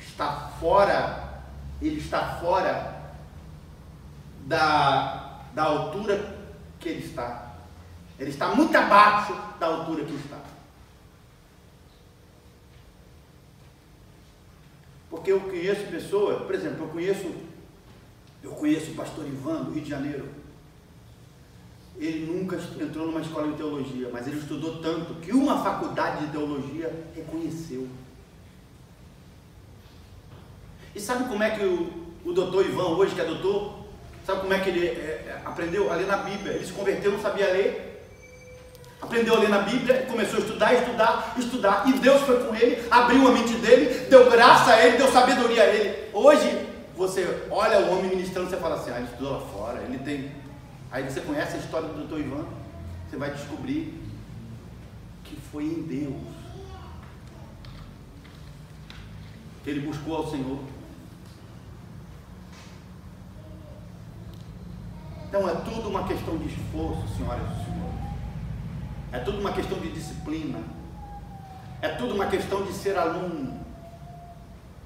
Está fora, ele está fora da altura que ele está. Ele está muito abaixo da altura que está. Porque eu conheço pessoas, por exemplo, eu conheço o pastor Ivan, do Rio de Janeiro. ele nunca entrou numa escola de teologia, mas ele estudou tanto que uma faculdade de teologia reconheceu. E sabe como é que o doutor Ivan, hoje que é doutor, sabe como é que ele aprendeu a ler na Bíblia? Ele se converteu, não sabia ler, aprendeu a ler na Bíblia, começou a estudar, e Deus foi com ele, abriu a mente dele, deu graça a ele, deu sabedoria a ele. Hoje, você olha o homem ministrando, você fala assim, ele estudou lá fora, ele tem... Aí você conhece a história do doutor Ivan, você vai descobrir que foi em Deus. Ele buscou ao Senhor. Então é tudo uma questão de esforço, senhoras e senhores. É tudo uma questão de disciplina. É tudo uma questão de ser aluno.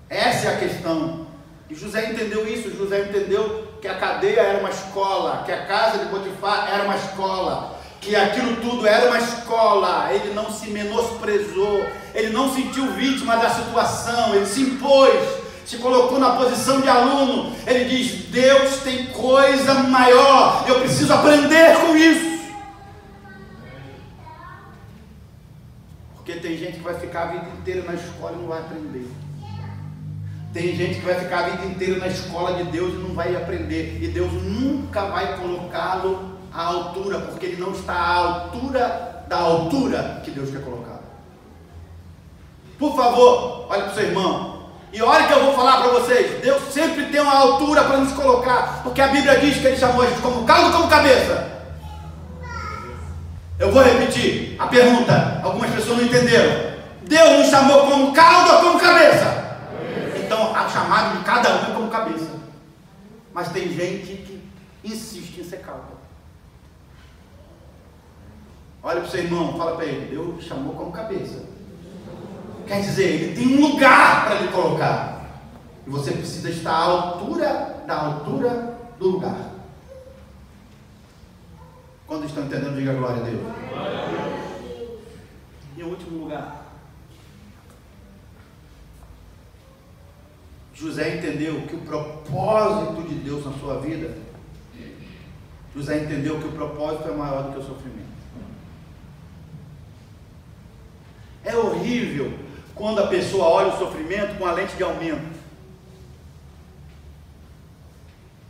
Essa é a questão. E José entendeu isso. José entendeu que a cadeia era uma escola, que a casa de Potifar era uma escola, que aquilo tudo era uma escola. Ele não se menosprezou, ele não sentiu vítima da situação, ele se impôs, se colocou na posição de aluno. Ele diz: Deus tem coisa maior, eu preciso aprender com isso. Porque tem gente que vai ficar a vida inteira na escola e não vai aprender. Tem gente que vai ficar a vida inteira na escola de Deus e não vai aprender. E Deus nunca vai colocá-lo à altura, porque ele não está à altura da altura que Deus quer colocar. Por favor, olhe para o seu irmão. E olha que eu vou falar para vocês. Deus sempre tem uma altura para nos colocar. Porque a Bíblia diz que ele chamou a gente como caldo ou como cabeça. Eu vou repetir a pergunta. Algumas pessoas não entenderam. Deus nos chamou como caldo ou como cabeça? Então, a chamada de cada um é como cabeça. Mas tem gente que insiste em ser caldo. Olha para o seu irmão, fala para ele: Deus te chamou como cabeça. Quer dizer, ele tem um lugar para lhe colocar. E você precisa estar à altura da altura do lugar. Quando estão entendendo, diga glória a Deus. E o último lugar. José entendeu que o propósito de Deus na sua vida, José entendeu que o propósito é maior do que o sofrimento. É horrível quando a pessoa olha o sofrimento com a lente de aumento.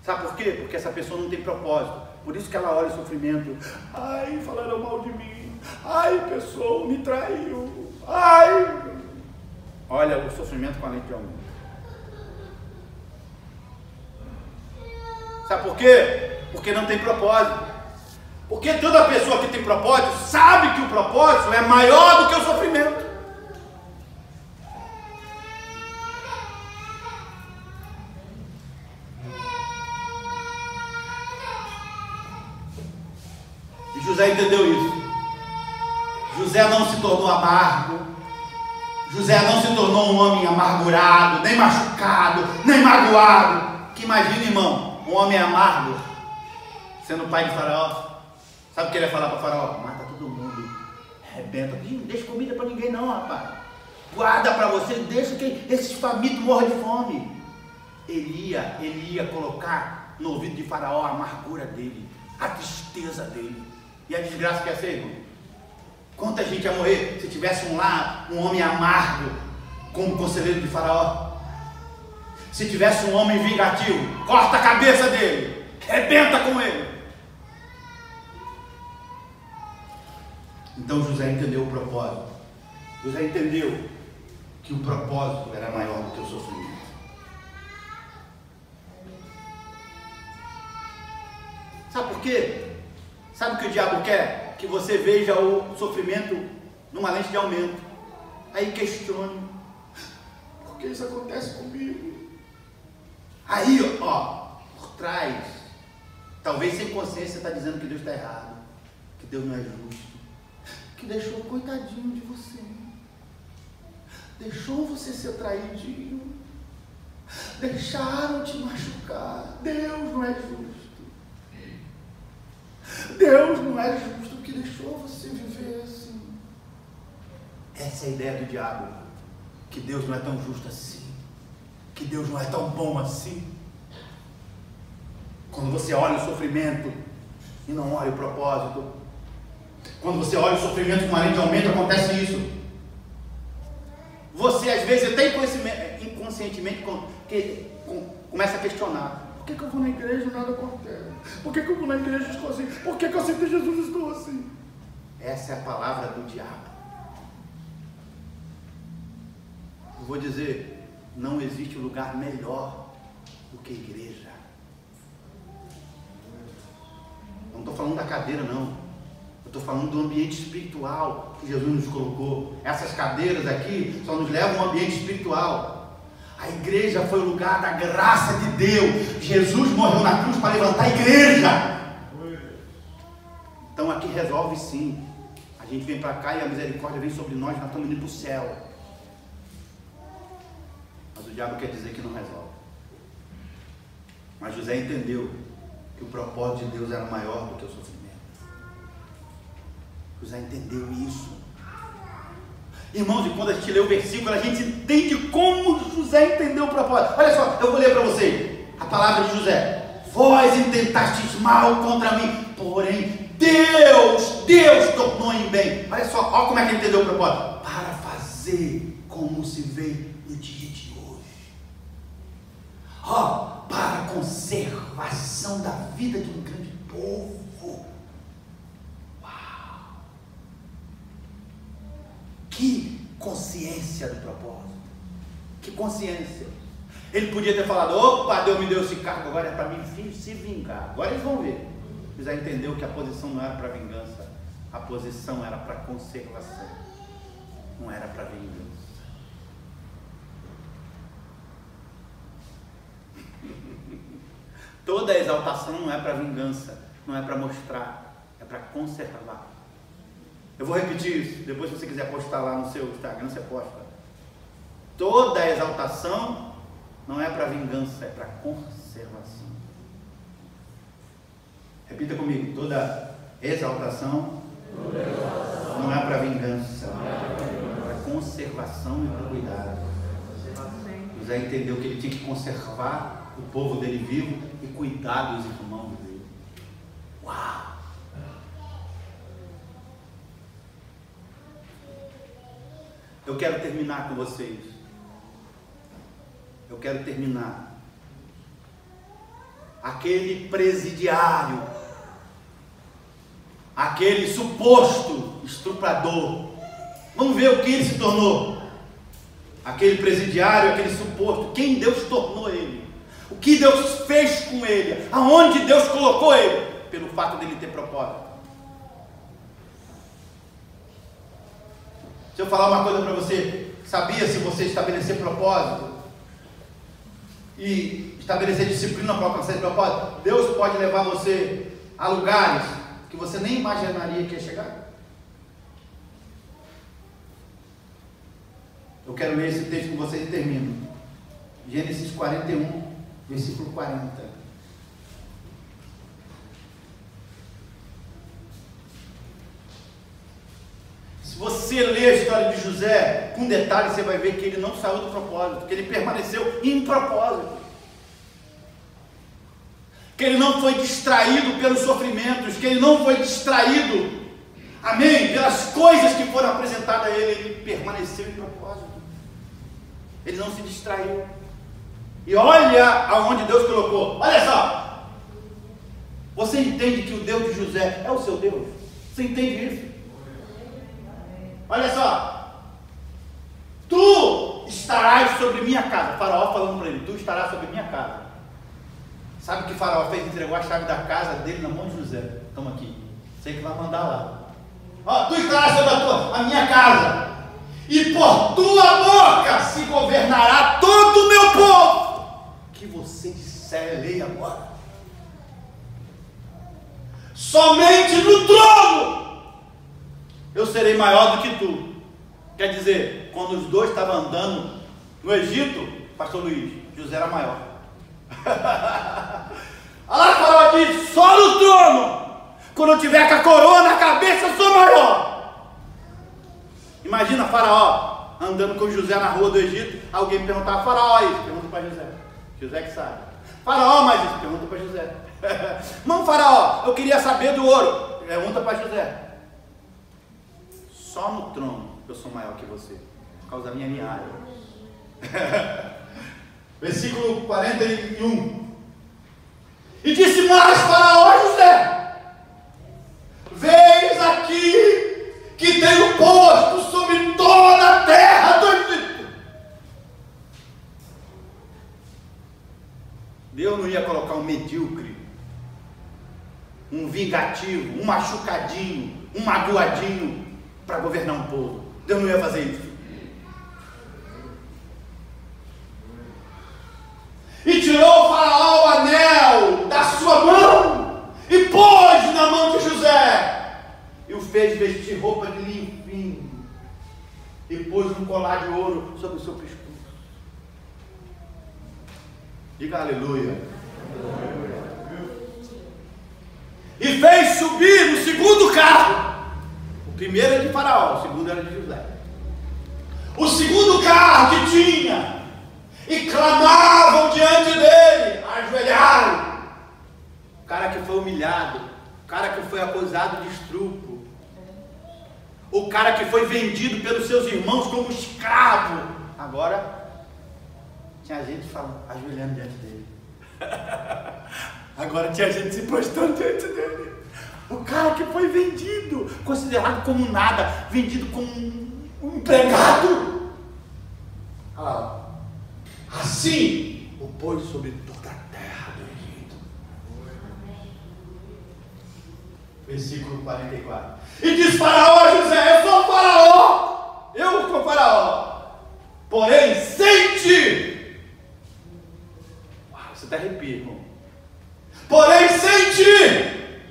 Sabe por quê? Porque essa pessoa não tem propósito. Por isso que ela olha o sofrimento. Ai, falaram mal de mim. Ai, pessoa me traiu. Ai. Olha o sofrimento com a lente de aumento. Sabe por quê? Porque não tem propósito. Porque toda pessoa que tem propósito sabe que o propósito é maior do que o sofrimento. E José entendeu isso. José não se tornou amargo. José não se tornou um homem amargurado, nem machucado, nem magoado. Que imagina, irmão, um homem amargo, sendo pai de Faraó. Sabe o que ele ia falar para Faraó? Mata todo mundo, arrebenta, não deixa comida para ninguém não, rapaz. Guarda para você, deixa que esses famintos morram de fome. Ele ia colocar no ouvido de Faraó a amargura dele, a tristeza dele. E a desgraça que ia ser, irmão? Quanta gente ia morrer se tivesse um homem amargo como conselheiro de Faraó? Se tivesse um homem vingativo, corta a cabeça dele, arrebenta com ele. Então José entendeu o propósito. José entendeu que o propósito era maior do que o sofrimento. Sabe por quê? Sabe o que o diabo quer? Que você veja o sofrimento numa lente de aumento. Aí questione: por que isso acontece comigo? Aí, ó, por trás, talvez sem consciência, você está dizendo que Deus está errado, que Deus não é justo, que deixou coitadinho de você, deixou você ser traidinho, deixaram te machucar. Deus não é justo. Deus não é justo que deixou você viver assim. Essa é a ideia do diabo, que Deus não é tão justo assim, que Deus não é tão bom assim. Quando você olha o sofrimento e não olha o propósito. Quando você olha o sofrimento com uma lente de aumento, acontece isso. Você às vezes até inconscientemente começa a questionar: por que eu vou na igreja e nada acontece? Por que eu vou na igreja e estou assim? Por que eu aceito Jesus e estou assim? Essa é a palavra do diabo. Eu vou dizer, não existe lugar melhor do que igreja. Não estou falando da cadeira, não. Eu estou falando do ambiente espiritual que Jesus nos colocou. Essas cadeiras aqui só nos levam ao ambiente espiritual. A igreja foi o lugar da graça de Deus. Jesus morreu na cruz para levantar a igreja. Então aqui resolve sim. A gente vem para cá e a misericórdia vem sobre nós, nós estamos indo para o céu. Mas o diabo quer dizer que não resolve. Mas José entendeu que o propósito de Deus era maior do que o sofrimento. José entendeu isso. Irmãos, e quando a gente lê o versículo, a gente entende como José entendeu o propósito. Olha só, eu vou ler para você a palavra de José. Vós intentastes mal contra mim, porém Deus tornou em bem. Olha só, olha como é que ele entendeu o propósito. Para fazer como se vê no dia de hoje. Para a conservação da vida de um grande povo. Que consciência do propósito. Que consciência. Ele podia ter falado: opa, Deus me deu esse cargo, agora é para mim se vingar. Agora eles vão ver. José entendeu que a posição não era para vingança. A posição era para conservação. Não era para vingança. Toda exaltação não é para vingança. Não é para mostrar. É para conservar. Eu vou repetir isso, depois se você quiser postar lá no seu Instagram, você posta. Toda exaltação não é para vingança, é para conservação. Repita comigo: toda exaltação não é para vingança, é para conservação e para cuidado. José entendeu que ele tinha que conservar o povo dele vivo e cuidar dos irmãos dele. Uau! Eu quero terminar com vocês. Eu quero terminar. Aquele presidiário, aquele suposto estuprador, vamos ver o que ele se tornou. Aquele presidiário, aquele suposto, quem Deus tornou ele, o que Deus fez com ele, aonde Deus colocou ele, pelo fato dele ter propósito. Se eu falar uma coisa para você, sabia, se você estabelecer propósito e estabelecer disciplina para alcançar esse propósito, Deus pode levar você a lugares que você nem imaginaria que ia chegar? Eu quero ler esse texto com vocês e termino. Gênesis 41, versículo 40. Se você ler a história de José com detalhe, você vai ver que ele não saiu do propósito, que ele permaneceu em propósito, que ele não foi distraído pelos sofrimentos, que ele não foi distraído, amém, pelas coisas que foram apresentadas a ele permaneceu em propósito, ele não se distraiu. E olha aonde Deus colocou. Olha só, você entende que o Deus de José é o seu Deus? Você entende isso? Olha só, tu estarás sobre minha casa. Faraó falando para ele: tu estarás sobre minha casa. Sabe o que Faraó fez? Entregou a chave da casa dele na mão de José. Toma aqui, sei que vai mandar lá. Tu estarás sobre a minha casa, e por tua boca se governará todo o meu povo. Que você disser, lei agora. Somente no trono eu serei maior do que tu. Quer dizer, quando os dois estavam andando no Egito, pastor Luiz, José era maior. Olha, Faraó diz: só no trono, quando eu tiver com a coroa na cabeça, eu sou maior. Imagina Faraó andando com José na rua do Egito, alguém perguntava: Faraó, isso? Pergunta para José. José que sabe. Faraó, mas isso? Pergunta para José. Irmão Faraó, eu queria saber do ouro. Pergunta para José. Só no trono eu sou maior que você, por causa da minha linhagem. Versículo 41. E disse mais Faraó a José: Vês aqui que tenho posto sobre toda a terra do Egito. Deus não ia colocar um medíocre, um vingativo, um machucadinho, um magoadinho para governar um povo. Deus não ia fazer isso. E tirou o Faraó o anel da sua mão e pôs na mão de José e o fez vestir roupa de linho fino e pôs um colar de ouro sobre o seu pescoço. Diga aleluia. E fez subir o segundo carro. O primeiro era de Faraó, o segundo era de José. O segundo carro que tinha, e clamavam diante dele, ajoelharam. O cara que foi humilhado, o cara que foi acusado de estupro, o cara que foi vendido pelos seus irmãos como escravo, agora tinha gente falando, ajoelhando diante dele. Agora tinha gente se prostrando diante dele. O cara que foi vendido, considerado como nada, vendido como um empregado. Olha lá. Assim o pôs sobre toda a terra do Egito. Versículo 44. E diz Faraó a José: Eu sou Faraó. Eu sou Faraó. Porém, sem ti. Uau, você está arrepio, irmão. Porém, sem ti,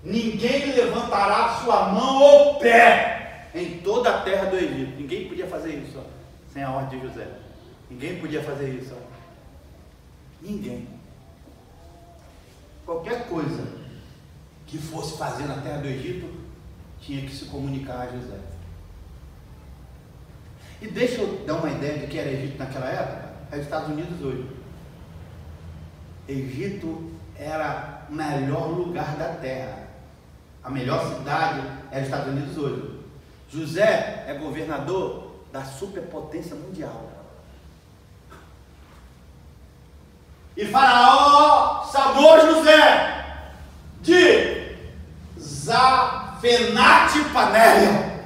ninguém levantará sua mão ou pé em toda a terra do Egito. Ninguém podia fazer isso, ó. Sem a ordem de José. Ninguém podia fazer isso. Ó. Ninguém. Qualquer coisa que fosse fazer na terra do Egito tinha que se comunicar a José. E deixa eu dar uma ideia de que era Egito naquela época. É os Estados Unidos hoje. Egito era o melhor lugar da terra. A melhor cidade é os Estados Unidos hoje. José é governador da superpotência mundial. E Faraó chamou José de Zafenate Panélia,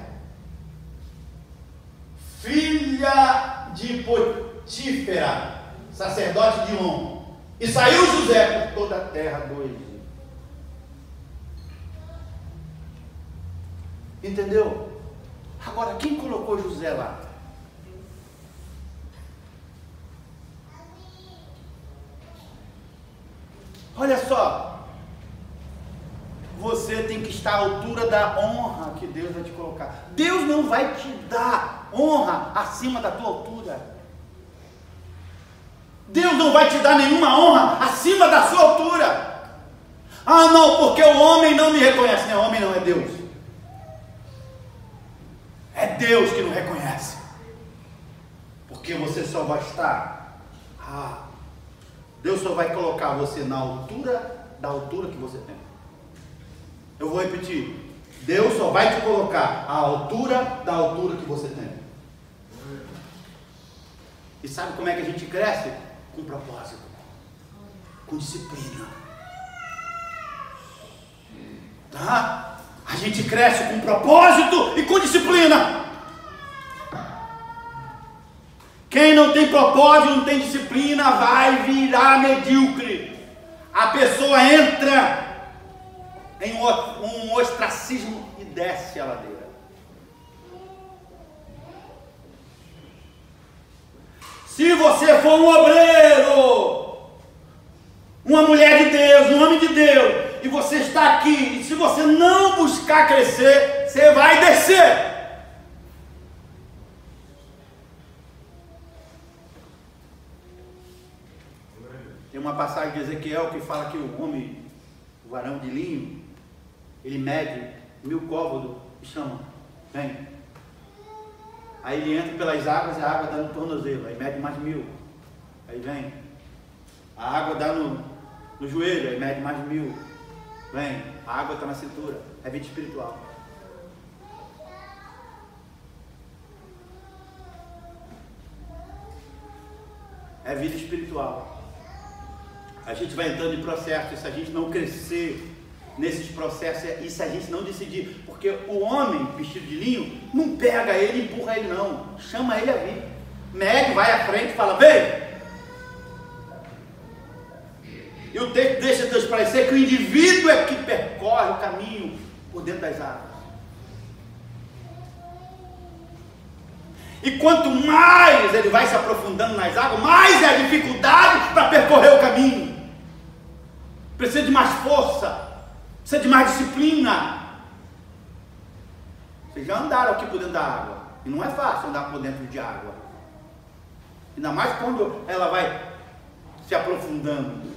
filha de Potífera, sacerdote de On. E saiu José por toda a terra do Egito. Entendeu? Agora, quem colocou José lá? Olha só, você tem que estar à altura da honra que Deus vai te colocar. Deus não vai te dar honra acima da tua altura. Deus não vai te dar nenhuma honra acima da sua altura. Ah, não, porque o homem não me reconhece. Não, o homem não, é Deus. É Deus que não reconhece. Porque você só vai estar. Deus só vai colocar você na altura da altura que você tem. Eu vou repetir. Deus só vai te colocar à altura da altura que você tem. E sabe como é que a gente cresce? Com propósito, com disciplina. Tá? A gente cresce com propósito e com disciplina. Quem não tem propósito, não tem disciplina, vai virar medíocre. A pessoa entra em um ostracismo e desce a ladeira. Se você for um obreiro, uma mulher de Deus, um homem de Deus, e você está aqui, e se você não buscar crescer, você vai descer. Tem uma passagem de Ezequiel que fala que o homem, o varão de linho, ele mede 1000 côvados e chama, vem. Aí ele entra pelas águas e a água está no tornozelo, aí mede mais 1000, aí vem. A água dá no joelho, aí mede mais de 1000. Vem, a água está na cintura. É vida espiritual. É vida espiritual. A gente vai entrando em processo, e se a gente não crescer nesses processos, e se a gente não decidir, porque o homem vestido de linho não pega ele e empurra ele não, chama ele a vir, mede, vai à frente e fala, vem. E o texto deixa transparecer que o indivíduo é que percorre o caminho por dentro das águas. E quanto mais ele vai se aprofundando nas águas, mais é a dificuldade para percorrer o caminho. Precisa de mais força, precisa de mais disciplina. Vocês já andaram aqui por dentro da água, e não é fácil andar por dentro de água, ainda mais quando ela vai se aprofundando.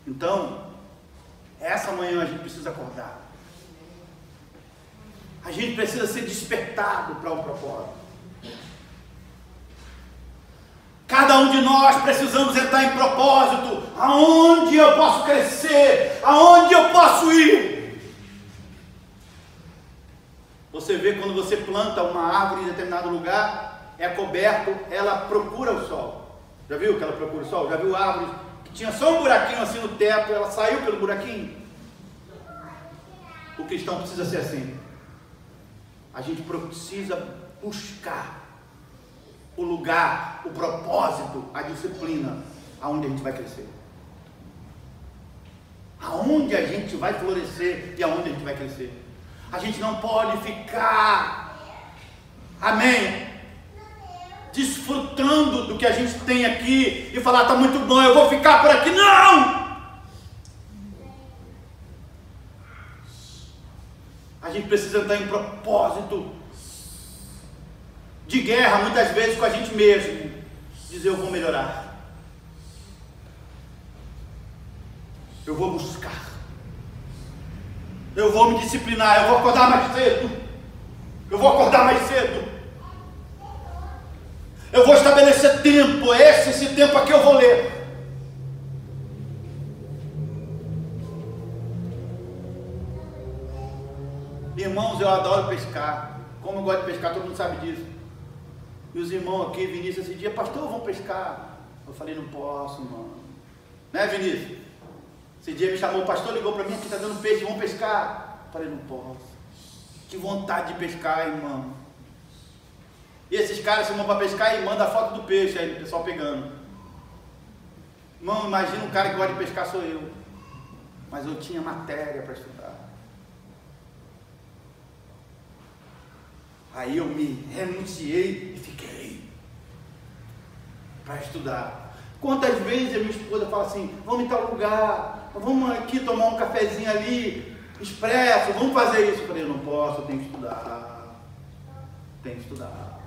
Então, essa manhã a gente precisa acordar. A gente precisa ser despertado para um propósito. Cada um de nós precisamos entrar em propósito. Aonde eu posso crescer? Aonde eu posso ir? Você vê quando você planta uma árvore em determinado lugar, é coberto, ela procura o sol. Já viu que ela procura o sol? Já viu árvores que tinha só um buraquinho assim no teto, ela saiu pelo buraquinho? O cristão precisa ser assim. A gente precisa buscar o lugar, o propósito, a disciplina, aonde a gente vai crescer, aonde a gente vai florescer e aonde a gente vai crescer. A gente não pode ficar, amém, desfrutando do que a gente tem aqui e falar, está muito bom, eu vou ficar por aqui. Não! A gente precisa entrar em propósito de guerra, muitas vezes com a gente mesmo. Dizer, eu vou melhorar. Eu vou buscar. Eu vou me disciplinar. Eu vou acordar mais cedo. Eu vou acordar mais cedo. Eu vou estabelecer tempo. Esse tempo aqui eu vou ler. Irmãos, eu adoro pescar. Como eu gosto de pescar, todo mundo sabe disso. E os irmãos aqui, Vinícius, esse dia, pastor, vamos pescar. Eu falei, não posso, mano. Né, Vinícius? Esse dia me chamou, o pastor ligou para mim, aqui está dando peixe, vamos pescar. Eu falei, não posso. Que vontade de pescar, irmão. E esses caras chamam para pescar e mandam a foto do peixe, aí o pessoal pegando. Irmão, imagina um cara que gosta de pescar, sou eu. Mas eu tinha matéria para estudar. Aí eu me renunciei e fiquei para estudar. Quantas vezes a minha esposa fala assim, vamos em tal lugar, vamos aqui tomar um cafezinho ali, expresso, vamos fazer isso. Eu falei, eu não posso, eu tenho que estudar. Tenho que estudar.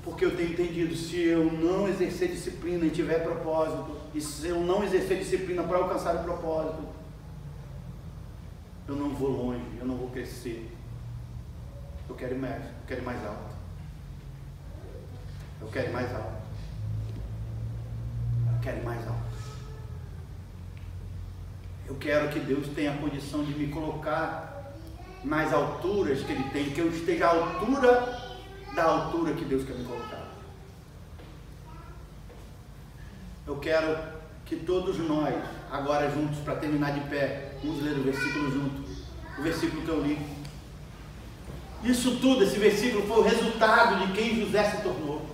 Porque eu tenho entendido, se eu não exercer disciplina e tiver propósito, e se eu não exercer disciplina para alcançar o propósito, eu não vou longe, eu não vou crescer. Eu quero ir mais alto. Eu quero ir mais alto. Eu quero ir mais alto. Eu quero que Deus tenha a condição de me colocar nas alturas que Ele tem, que eu esteja à altura da altura que Deus quer me colocar. Eu quero que todos nós, agora juntos, para terminar de pé, vamos ler o versículo junto, o versículo que eu li. Isso tudo, esse versículo foi o resultado de quem José se tornou.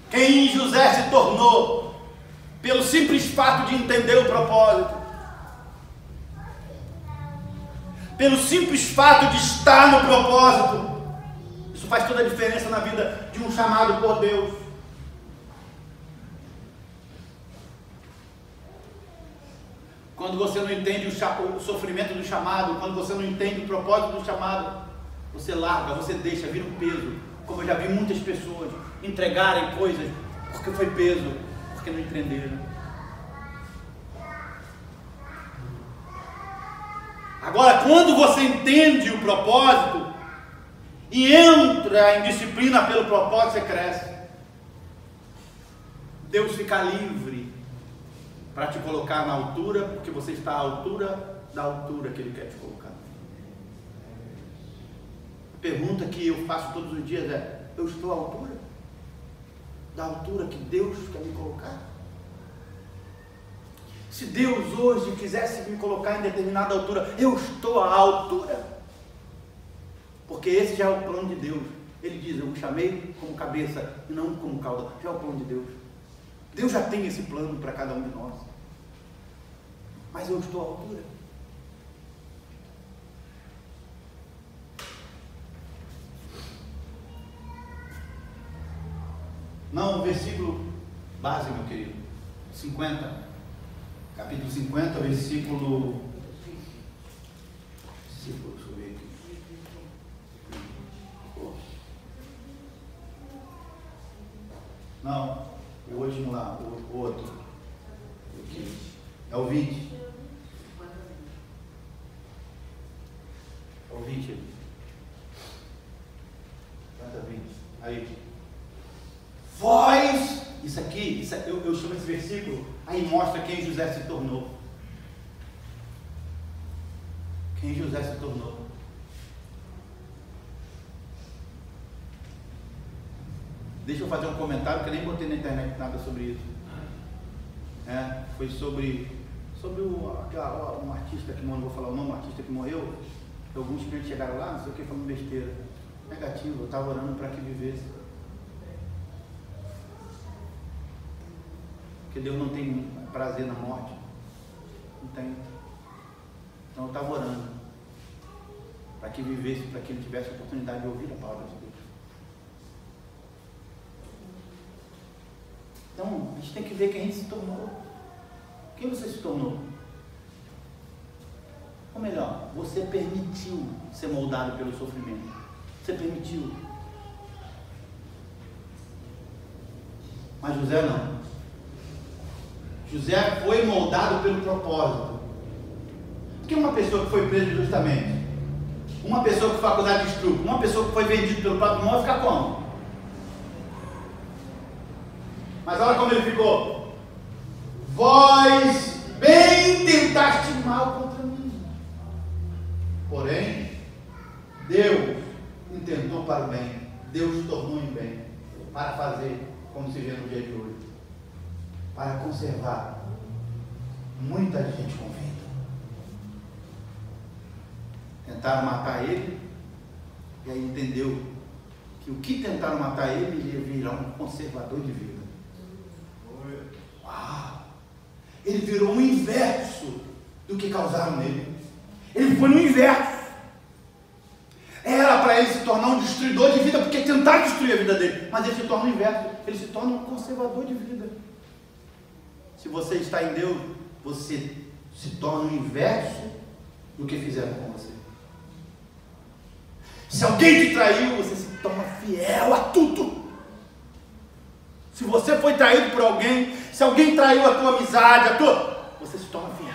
Quem José se tornou, pelo simples fato de entender o propósito, pelo simples fato de estar no propósito. Isso faz toda a diferença na vida de um chamado por Deus. Quando você não entende o sofrimento do chamado, quando você não entende o propósito do chamado, você larga, você deixa, vira um peso. Como eu já vi muitas pessoas entregarem coisas porque foi peso, porque não entenderam. Agora, quando você entende o propósito e entra em disciplina pelo propósito, você cresce. Deus fica livre para te colocar na altura, porque você está à altura da altura que Ele quer te colocar. A pergunta que eu faço todos os dias é: eu estou à altura? Da altura que Deus quer me colocar? Se Deus hoje quisesse me colocar em determinada altura, eu estou à altura? Porque esse já é o plano de Deus. Ele diz: eu o chamei como cabeça e não como cauda. Já é o plano de Deus. Deus já tem esse plano para cada um de nós. Mas eu estou à altura? Não, o versículo base, meu querido, 50, capítulo 50, versículo, deixa eu ver aqui. Não, o último lá, o outro, é o 20. É o 20. 20. Aí. Vós, isso aqui, eu chamo esse versículo, aí mostra quem José se tornou. Quem José se tornou. Deixa eu fazer um comentário que eu nem botei na internet nada sobre isso. Foi sobre um artista que morreu, não vou falar o nome, um artista que morreu. Alguns clientes chegaram lá, não sei o que, falando besteira. Negativo, eu estava orando para que vivesse. Porque Deus não tem prazer na morte. Não tem. Então eu estava orando para que vivesse, para que ele tivesse a oportunidade de ouvir a palavra de Deus. Então, a gente tem que ver quem a gente se tornou. Quem você se tornou? Ou melhor, você permitiu ser moldado pelo sofrimento. Você permitiu. Mas José não. José foi moldado pelo propósito. Porque uma pessoa que foi presa injustamente, uma pessoa que foi acusada de estupro, uma pessoa que foi vendida pelo próprio irmão, vai ficar como? Mas olha como ele ficou: vós bem tentaste mal contra mim, porém Deus intentou para o bem, Deus tornou em bem, para fazer como se vê no dia de hoje, para conservar muita gente com vida. Tentaram matar ele, e aí entendeu que o que tentaram matar ele, ele ia virar um conservador de vida. Uau! Ele virou o inverso do que causaram nele. Ele foi no inverso. Era para ele se tornar um destruidor de vida, porque tentaram destruir a vida dele, mas ele se torna o inverso, ele se torna um conservador de vida. Se você está em Deus, você se torna o inverso do que fizeram com você. Se alguém te traiu, você se torna fiel a tudo. Se você foi traído por alguém, se alguém traiu a tua amizade, você se torna fiel.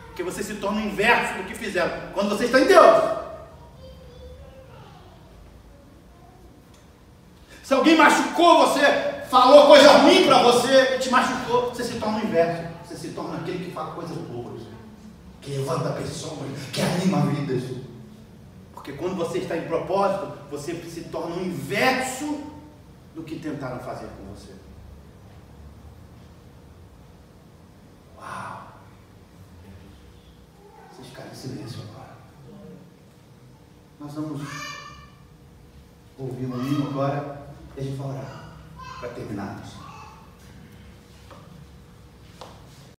Porque você se torna o inverso do que fizeram quando você está em Deus. Se alguém machucou você, falou coisa ruim para você e te machucou, você se torna o inverso. Você se torna aquele que fala coisas boas, que levanta pessoas, que anima vidas. Porque quando você está em propósito, você se torna o inverso do que tentaram fazer com você. Uau! Vocês ficaram em silêncio agora. Nós vamos ouvir um hino agora e a gente vai orar para terminarmos.